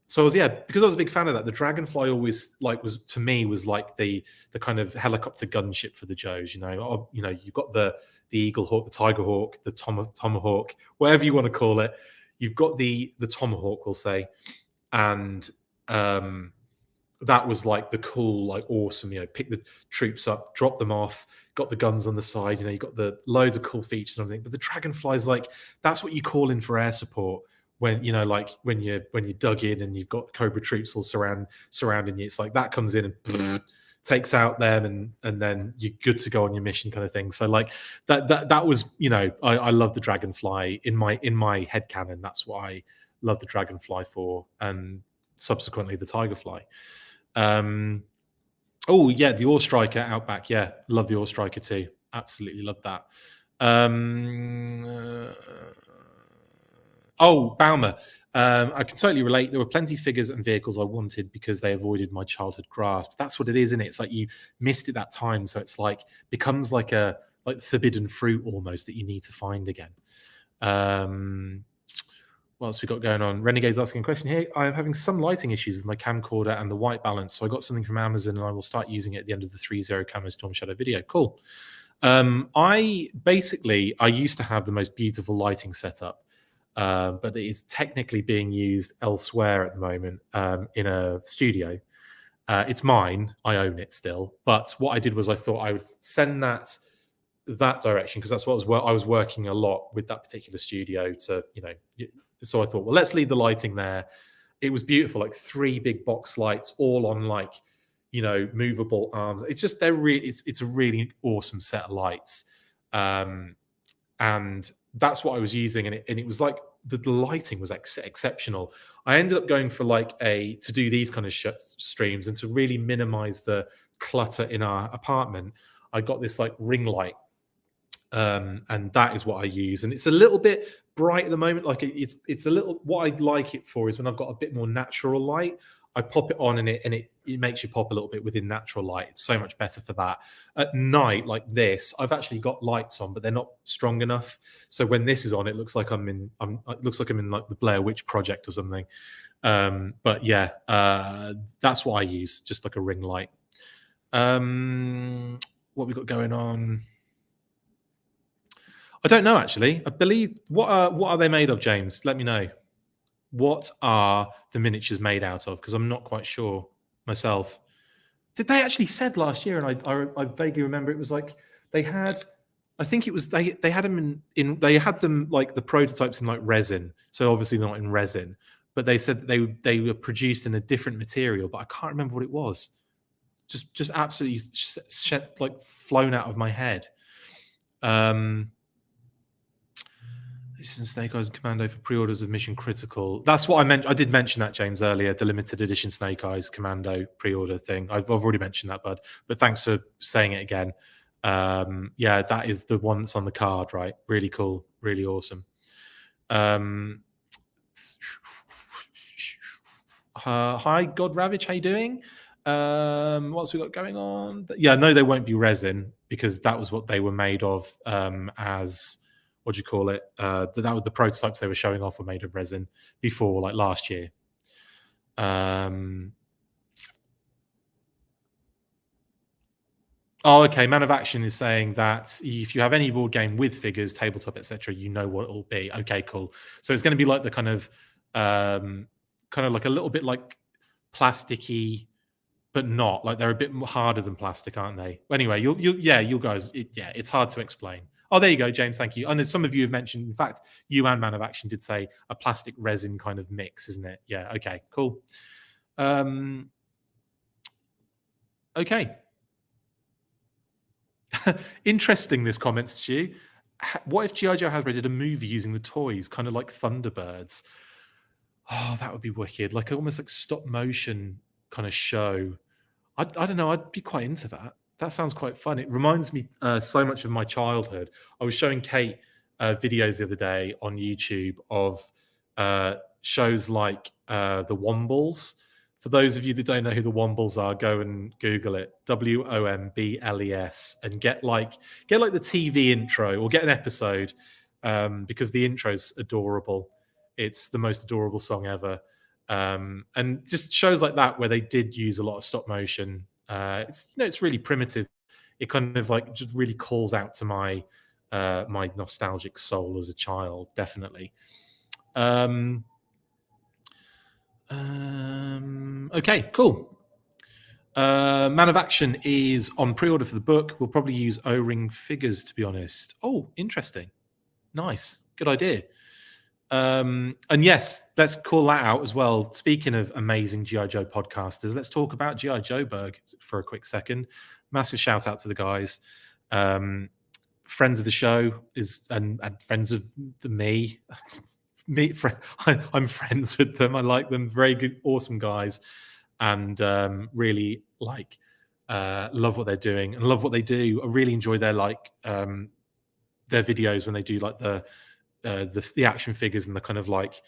So I was, because I was a big fan of that. The Dragonfly always was like the kind of helicopter gunship for the Joes. You've got the Eagle Hawk, the Tiger Hawk, the Tomahawk, whatever you want to call it. You've got the Tomahawk, we'll say, and that was like the cool, like, awesome. Pick the troops up, drop them off, got the guns on the side. You got the loads of cool features and everything. But the Dragonfly's like, that's what you call in for air support. When when you're dug in and you've got Cobra troops all surrounding you, it's like that comes in and takes out them, and then you're good to go on your mission, kind of thing. So like that was, I love the Dragonfly in my headcanon. That's what I love the Dragonfly for, and subsequently the Tigerfly. Oh yeah, the Ore Striker Outback. Yeah, love the Ore Striker too. Absolutely love that. Oh, Baumer. I can totally relate. There were plenty of figures and vehicles I wanted because they avoided my childhood grasp. That's what it is, isn't it? It's like you missed it that time, so it's like becomes like forbidden fruit almost that you need to find again. What else we got going on? Renegade's asking a question here. I'm having some lighting issues with my camcorder and the white balance, so I got something from Amazon and I will start using it at the end of the 3.0 Camo Storm Shadow video. Cool. I used to have the most beautiful lighting setup, but it is technically being used elsewhere at the moment in a studio. It's mine. I own it still. But what I did was I thought I would send that direction, because that's what I was working a lot with that particular studio to, so I thought, well, let's leave the lighting there. It was beautiful, like 3 big box lights all on movable arms. It's just, it's a really awesome set of lights. And that's what I was using. And it was like, the lighting was exceptional. I ended up going for to do these kind of streams and to really minimize the clutter in our apartment. I got this ring light and that is what I use. And it's a little bit bright at the moment. Like it's a little. What I like it for is when I've got a bit more natural light. I pop it on and it makes you pop a little bit within natural light. It's so much better for that. At night, like this, I've actually got lights on, but they're not strong enough. So when this is on, it looks like it looks like I'm in like the Blair Witch Project or something. But yeah, that's what I use, just like a ring light. What we got going on? I don't know actually. I believe what are they made of, James? Let me know. What are the miniatures made out of? Because I'm not quite sure myself. Did they actually said last year? And I vaguely remember it was like they had. I think it was they had them in they had them like the prototypes in like resin. So obviously not in resin, but they said that they were produced in a different material. But I can't remember what it was. Just absolutely like flown out of my head. This is Snake Eyes and Commando for pre-orders of Mission Critical. That's what I meant. I did mention that, James, earlier, the limited edition Snake Eyes Commando pre-order thing. I've already mentioned that, bud. But thanks for saying it again. Yeah, that is the one that's on the card, right? Really cool. Really awesome. Hi, God Ravage. How you doing? What's we got going on? Yeah, no, they won't be resin because that was what they were made of as... What do you call it? That was the prototypes they were showing off were made of resin before, like last year. Oh, okay. Man of Action is saying that if you have any board game with figures, tabletop, etc., you know what it'll be. Okay, cool. So it's going to be like the kind of like a little bit like plasticky, but not like they're a bit harder than plastic, aren't they? Anyway, you guys, it's hard to explain. Oh, there you go, James. Thank you. And some of you have mentioned, in fact, you and Man of Action did say a plastic resin kind of mix, isn't it? Yeah. Okay. Cool. Okay. Interesting. This comment, Stu. What if G.I. Joe Hasbro did a movie using the toys, kind of like Thunderbirds? Oh, that would be wicked. Like almost like stop motion kind of show. I don't know. I'd be quite into that. That sounds quite fun. It reminds me so much of my childhood. I was showing Kate videos the other day on YouTube of shows like the Wombles. For those of you that don't know who the Wombles are, go and Google it. WOMBLES, and get like the TV intro or get an episode because the intro's adorable. It's the most adorable song ever. And just shows like that where they did use a lot of stop motion. It's really primitive. It kind of like just really calls out to my my nostalgic soul as a child, definitely. Okay, cool. Man of Action is on pre-order for the book. We'll probably use O-ring figures, to be honest. Oh, interesting. Nice. Good idea. And yes, let's call that out as well. Speaking of amazing G.I. Joe podcasters, let's talk about G.I. Joe Berg for a quick second. Massive shout out to the guys. Friends of the show and friends of me. I'm friends with them. I like them. Very good, awesome guys. And really love what they're doing and love what they do. I really enjoy their videos when they do like the action figures and the kind of like,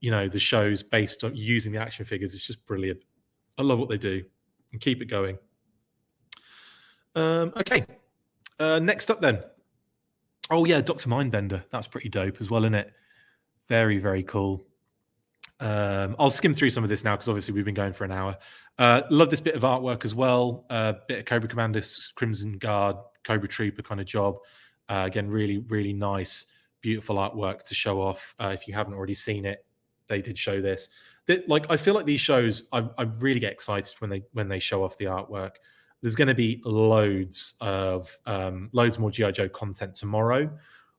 the shows based on using the action figures. It's just brilliant. I love what they do and keep it going. Okay. Next up then. Oh yeah, Dr. Mindbender. That's pretty dope as well, isn't it? Very, very cool. I'll skim through some of this now because obviously we've been going for an hour. Love this bit of artwork as well. Bit of Cobra Commander, Crimson Guard, Cobra Trooper kind of job. Again, really, really nice, beautiful artwork to show off. If you haven't already seen it, they did show this. I feel like these shows, I really get excited when they show off the artwork. There's going to be loads more G.I. Joe content tomorrow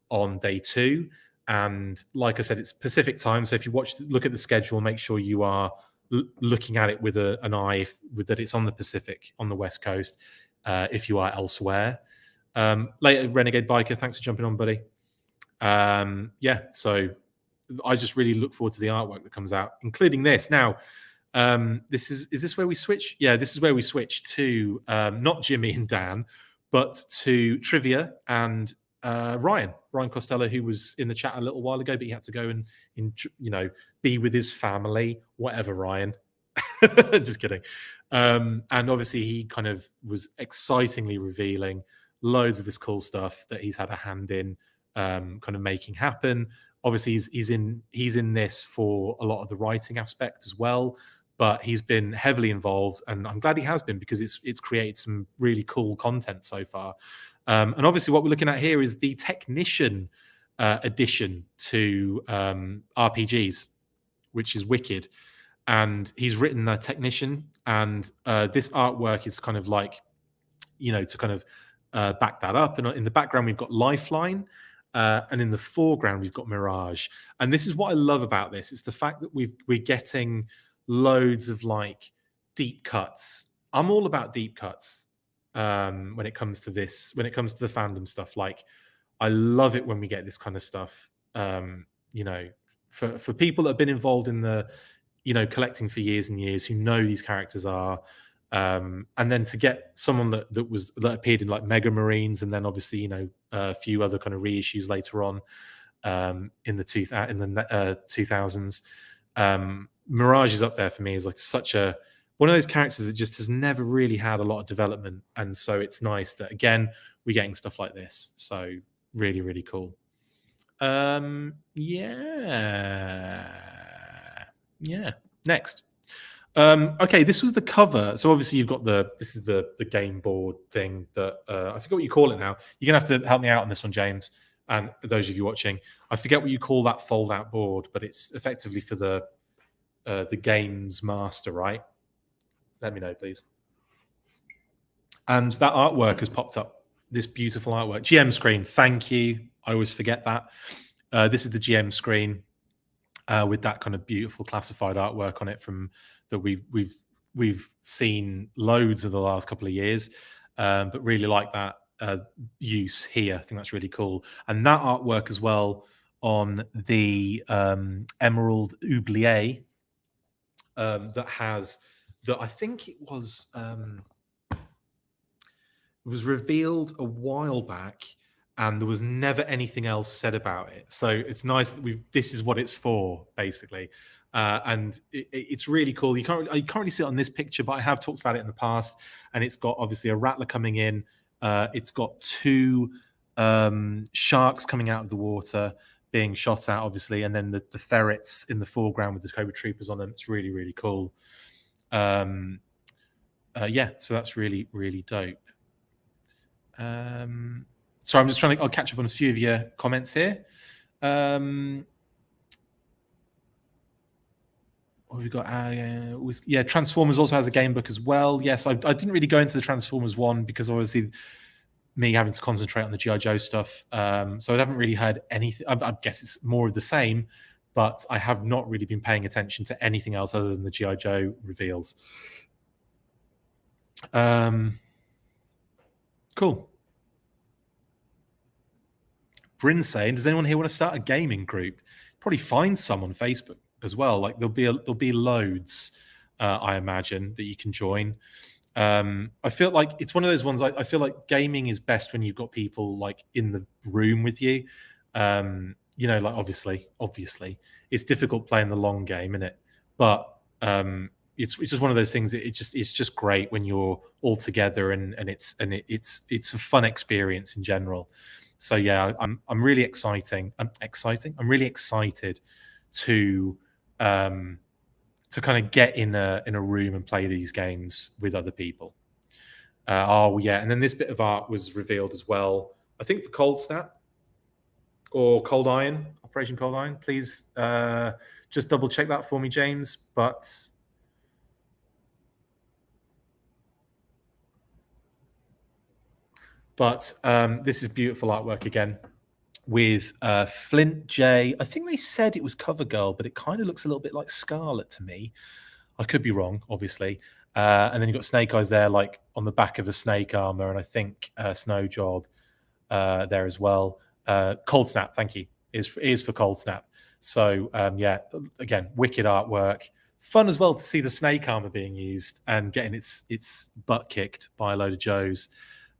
on day 2. And like I said, it's Pacific time. So if you look at the schedule, make sure you are looking at it with an eye that it's on the Pacific, on the West Coast, if you are elsewhere. Later, Renegade Biker, thanks for jumping on, buddy. Yeah, so I just really look forward to the artwork that comes out, including this. Now, is this where we switch? Yeah, this is where we switch to not Jimmy and Dan, but to trivia and Ryan Costello, who was in the chat a little while ago, but he had to go and be with his family. Whatever, Ryan. Just kidding. And obviously, he kind of was excitingly revealing loads of this cool stuff that he's had a hand in, kind of making happen. Obviously, he's in this for a lot of the writing aspect as well, but he's been heavily involved, and I'm glad he has been, because it's created some really cool content so far. And obviously, what we're looking at here is the Technician addition to RPGs, which is wicked. And he's written the Technician, and this artwork is kind of like, to kind of back that up. And in the background, we've got Lifeline, and in the foreground, we've got Mirage. And this is what I love about this. It's the fact that we're getting loads of like deep cuts. I'm all about deep cuts when it comes to this, when it comes to the fandom stuff. Like, I love it when we get this kind of stuff. For people that have been involved in the collecting for years and years, who know these characters are, and then to get someone that appeared in like Mega Marines, and then obviously a few other kind of reissues later on in the 2000s. Mirage is up there for me as like such a one of those characters that just has never really had a lot of development, and so it's nice that again we're getting stuff like this. So really, really cool. Next. Okay, this was the cover. So obviously you've got this is the game board thing that I forget what you call it now. You're gonna have to help me out on this one, James, and those of you watching. I forget what you call that fold-out board, but it's effectively for the games master, right? Let me know, please. And that artwork has popped up. This beautiful artwork, GM screen. Thank you. I always forget that. This is the GM screen. With that kind of beautiful classified artwork on it from that we've seen loads of the last couple of years, but really like that use here. I think that's really cool, and that artwork as well on the Emerald Oublié that I think it was revealed a while back, and there was never anything else said about it. So it's nice that this is what it's for, basically. And it's really cool. You can't really see it on this picture, but I have talked about it in the past. And it's got obviously a rattler coming in. It's got two sharks coming out of the water being shot at, obviously, and then the ferrets in the foreground with the Cobra Troopers on them. It's really, really cool. So that's really, really dope. So I'm just I'll catch up on a few of your comments here. What have we got? Transformers also has a game book as well. Yes, I didn't really go into the Transformers one because obviously me having to concentrate on the G.I. Joe stuff. So I haven't really heard anything. I guess it's more of the same, but I have not really been paying attention to anything else other than the G.I. Joe reveals. Cool. Bryn's saying, does anyone here want to start a gaming group? Probably find some on Facebook as well. Like there'll be loads, I imagine, that you can join. I feel like it's one of those ones. I feel like gaming is best when you've got people like in the room with you. Like obviously, it's difficult playing the long game, isn't it? But it's just one of those things that it's just great when you're all together and it's a fun experience in general. So yeah, I'm really excited. I'm really excited to kind of get in a room and play these games with other people. And then this bit of art was revealed as well. I think for Cold Snap or Cold Iron, Operation Cold Iron. Please just double check that for me, James. But this is beautiful artwork again with Flint J. I think they said it was CoverGirl, but it kind of looks a little bit like Scarlet to me. I could be wrong, obviously. And then you've got Snake Eyes there, like on the back of a snake armor, and I think Snow Job there as well. Cold Snap, thank you, is for Cold Snap. So again, wicked artwork. Fun as well to see the snake armor being used and getting its butt kicked by a load of Joes.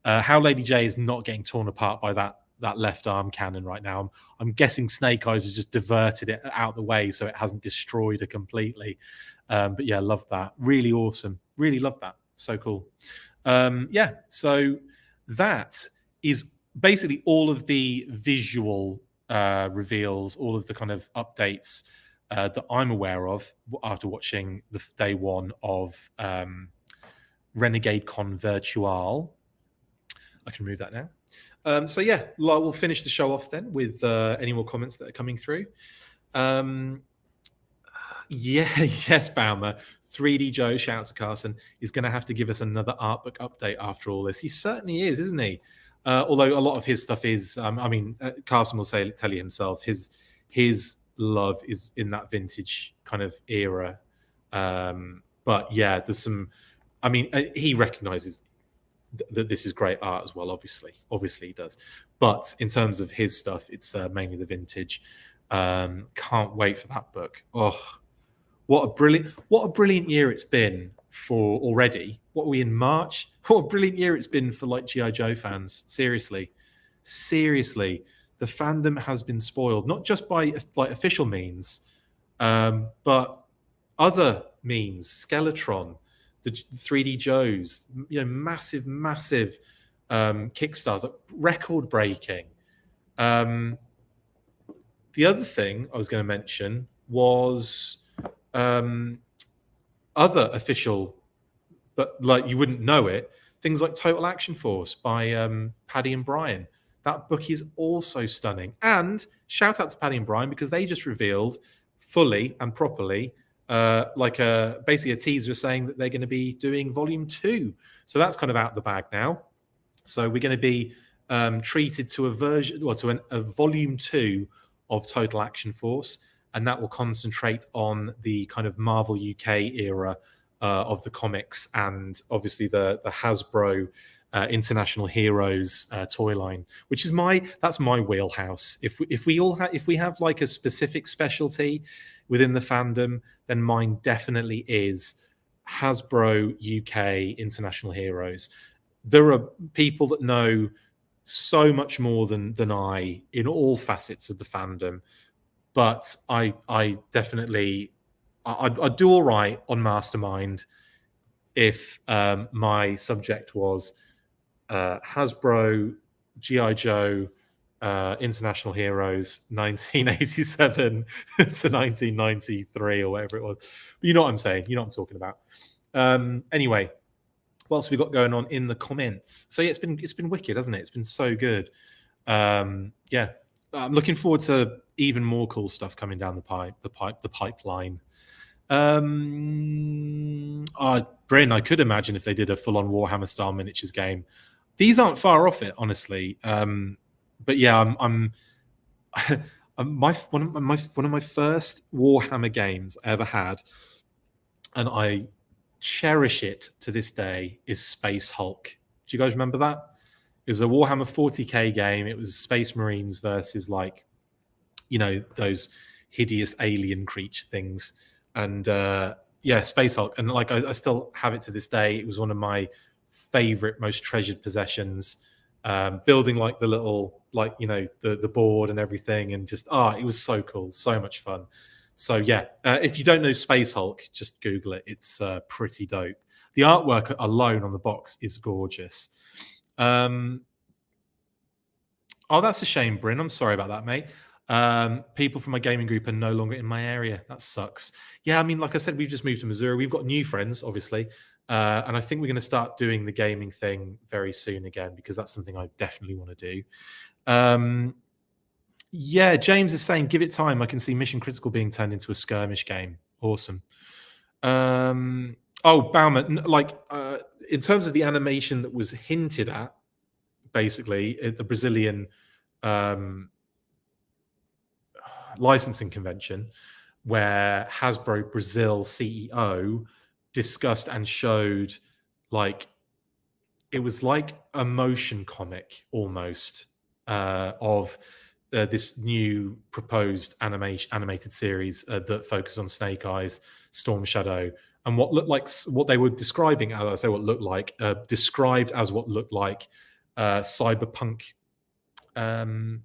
How Lady J is not getting torn apart by that that left arm cannon right now. I'm guessing Snake Eyes has just diverted it out the way so it hasn't destroyed her completely. But yeah, love that. Really awesome. Really love that. So cool. Yeah, so that is basically all of the visual reveals, all of the kind of updates that I'm aware of after watching the day one of Renegade Con Virtual. I can remove that now. So yeah, we'll finish the show off then with any more comments that are coming through. Yeah, yes, Baumer. 3D Joe, shout out to Carson, is going to have to give us another art book update after all this. He certainly is, isn't he? Although a lot of his stuff is, Carson will tell you himself, his love is in that vintage kind of era. But yeah, there's some, he recognizes that this is great art as well, obviously he does. But in terms of his stuff, it's mainly the vintage. Can't wait for that book. Oh, what a brilliant year it's been for already. What are we in March? What a brilliant year it's been for like G.I. Joe fans. Seriously, the fandom has been spoiled, not just by like official means, but other means. Skeletron, the 3D Joes, massive kickstarts, like record breaking. The other thing I was going to mention was other official, but like you wouldn't know it, things like Total Action Force by Paddy and Brian. That book is also stunning. And shout out to Paddy and Brian because they just revealed fully and properly basically a teaser saying that they're going to be doing volume 2. So that's kind of out of the bag now. So we're going to be treated to a volume 2 of Total Action Force, and that will concentrate on the kind of Marvel UK era of the comics and obviously the Hasbro International Heroes toy line, which is that's my wheelhouse. If we have like a specific specialty within the fandom, then mine definitely is Hasbro UK International Heroes. There are people that know so much more than I in all facets of the fandom, but I definitely I'd do all right on Mastermind if my subject was Hasbro G.I. Joe International Heroes 1987 to 1993 or whatever it was. But you know what I'm saying. You know what I'm talking about. Anyway, what else have we got going on in the comments? So yeah, it's been wicked, hasn't it? It's been so good. Yeah, I'm looking forward to even more cool stuff coming down the pipeline. Bryn, I could imagine if they did a full-on Warhammer style miniatures game. These aren't far off it, honestly. But yeah, I'm one of my first Warhammer games I ever had, and I cherish it to this day, is Space Hulk. Do you guys remember that? It was a Warhammer 40k game. It was Space Marines versus those hideous alien creature things. And Space Hulk. And like I still have it to this day. It was one of my favorite, most treasured possessions. Building like the little the board and everything, and just it was so cool, so much fun. So yeah, if you don't know Space Hulk, just Google it. It's pretty dope. The artwork alone on the box is gorgeous. Oh, that's a shame, Bryn. I'm sorry about that, mate. People from my gaming group are no longer in my area. That sucks. Yeah, I mean, like I said, we've just moved to Missouri. We've got new friends, obviously. And I think we're going to start doing the gaming thing very soon again, because that's something I definitely want to do. Yeah, James is saying, give it time. I can see Mission Critical being turned into a skirmish game. Awesome. Baumer, in terms of the animation that was hinted at, basically, at the Brazilian licensing convention, where Hasbro Brazil CEO discussed and showed, it was like a motion comic almost of this new proposed animated series that focused on Snake Eyes, Storm Shadow, and what they were describing as, described as what looked like cyberpunk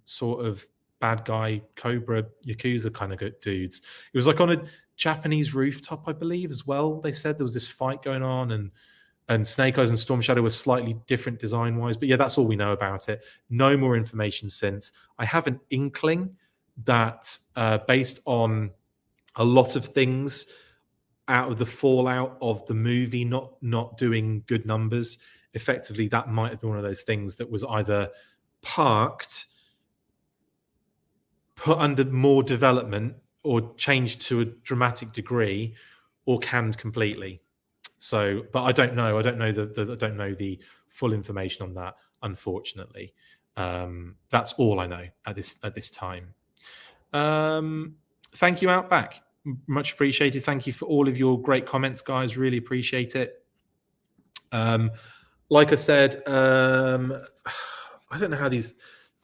sort of bad guy Cobra Yakuza kind of dudes. It was like on a Japanese rooftop, I believe, as well. They said there was this fight going on, and Snake Eyes and Storm Shadow were slightly different design-wise. But yeah, that's all we know about it. No more information since. I have an inkling that based on a lot of things out of the fallout of the movie not doing good numbers, effectively that might have been one of those things that was either parked, put under more development, or changed to a dramatic degree, or canned completely. So, but I don't know. I don't know the full information on that, unfortunately. That's all I know at this time. Thank you, Outback. Much appreciated. Thank you for all of your great comments, guys. Really appreciate it. Like I said, I don't know how these.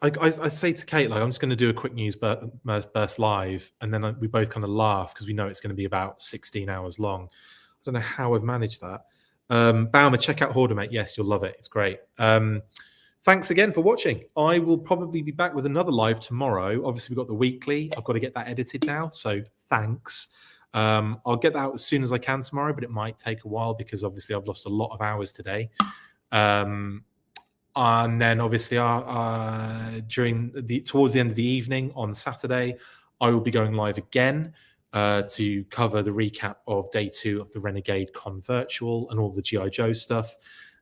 I say to Kate, like, I'm just going to do a quick news burst live, and then we both kind of laugh because we know it's going to be about 16 hours long. I don't know how I've managed that. Baumer, check out Hoarder, mate. Yes, you'll love it. It's great. Thanks again for watching. I will probably be back with another live tomorrow. Obviously, we've got the weekly. I've got to get that edited now, so thanks. I'll get that out as soon as I can tomorrow, but it might take a while because obviously I've lost a lot of hours today. And then obviously towards the end of the evening on Saturday, I will be going live again to cover the recap of day 2 of the Renegade Con Virtual and all the G.I. Joe stuff.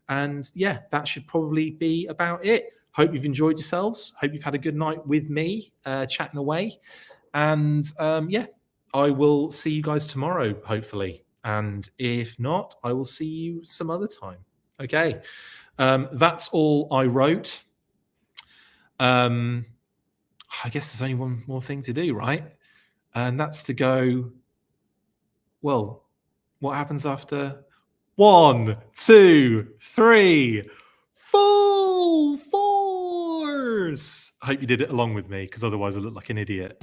And yeah, that should probably be about it. Hope you've enjoyed yourselves. Hope you've had a good night with me, chatting away. And yeah, I will see you guys tomorrow, hopefully. And if not, I will see you some other time. Okay. That's all I wrote. I guess there's only one more thing to do, right? And that's to go, well, what happens after 1, 2, 3, full force? I hope you did it along with me, because otherwise I look like an idiot.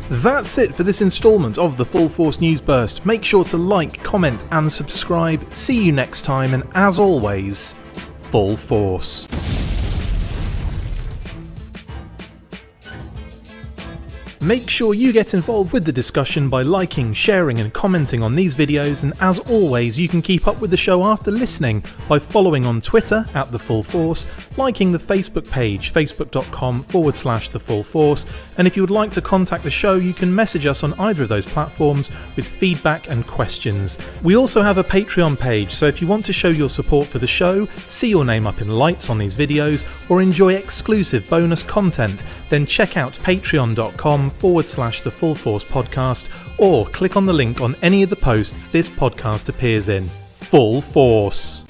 That's it for this installment of the Full Force News Burst. Make sure to like, comment and subscribe. See you next time, and as always, full force. Make sure you get involved with the discussion by liking, sharing and commenting on these videos, and as always, you can keep up with the show after listening by following on Twitter @The Full Force, liking the Facebook page facebook.com/The Full Force, and if you would like to contact the show, you can message us on either of those platforms with feedback and questions. We also have a Patreon page, so if you want to show your support for the show, see your name up in lights on these videos, or enjoy exclusive bonus content, then check out patreon.com/The Full Force Podcast, or click on the link on any of the posts this podcast appears in. Full Force.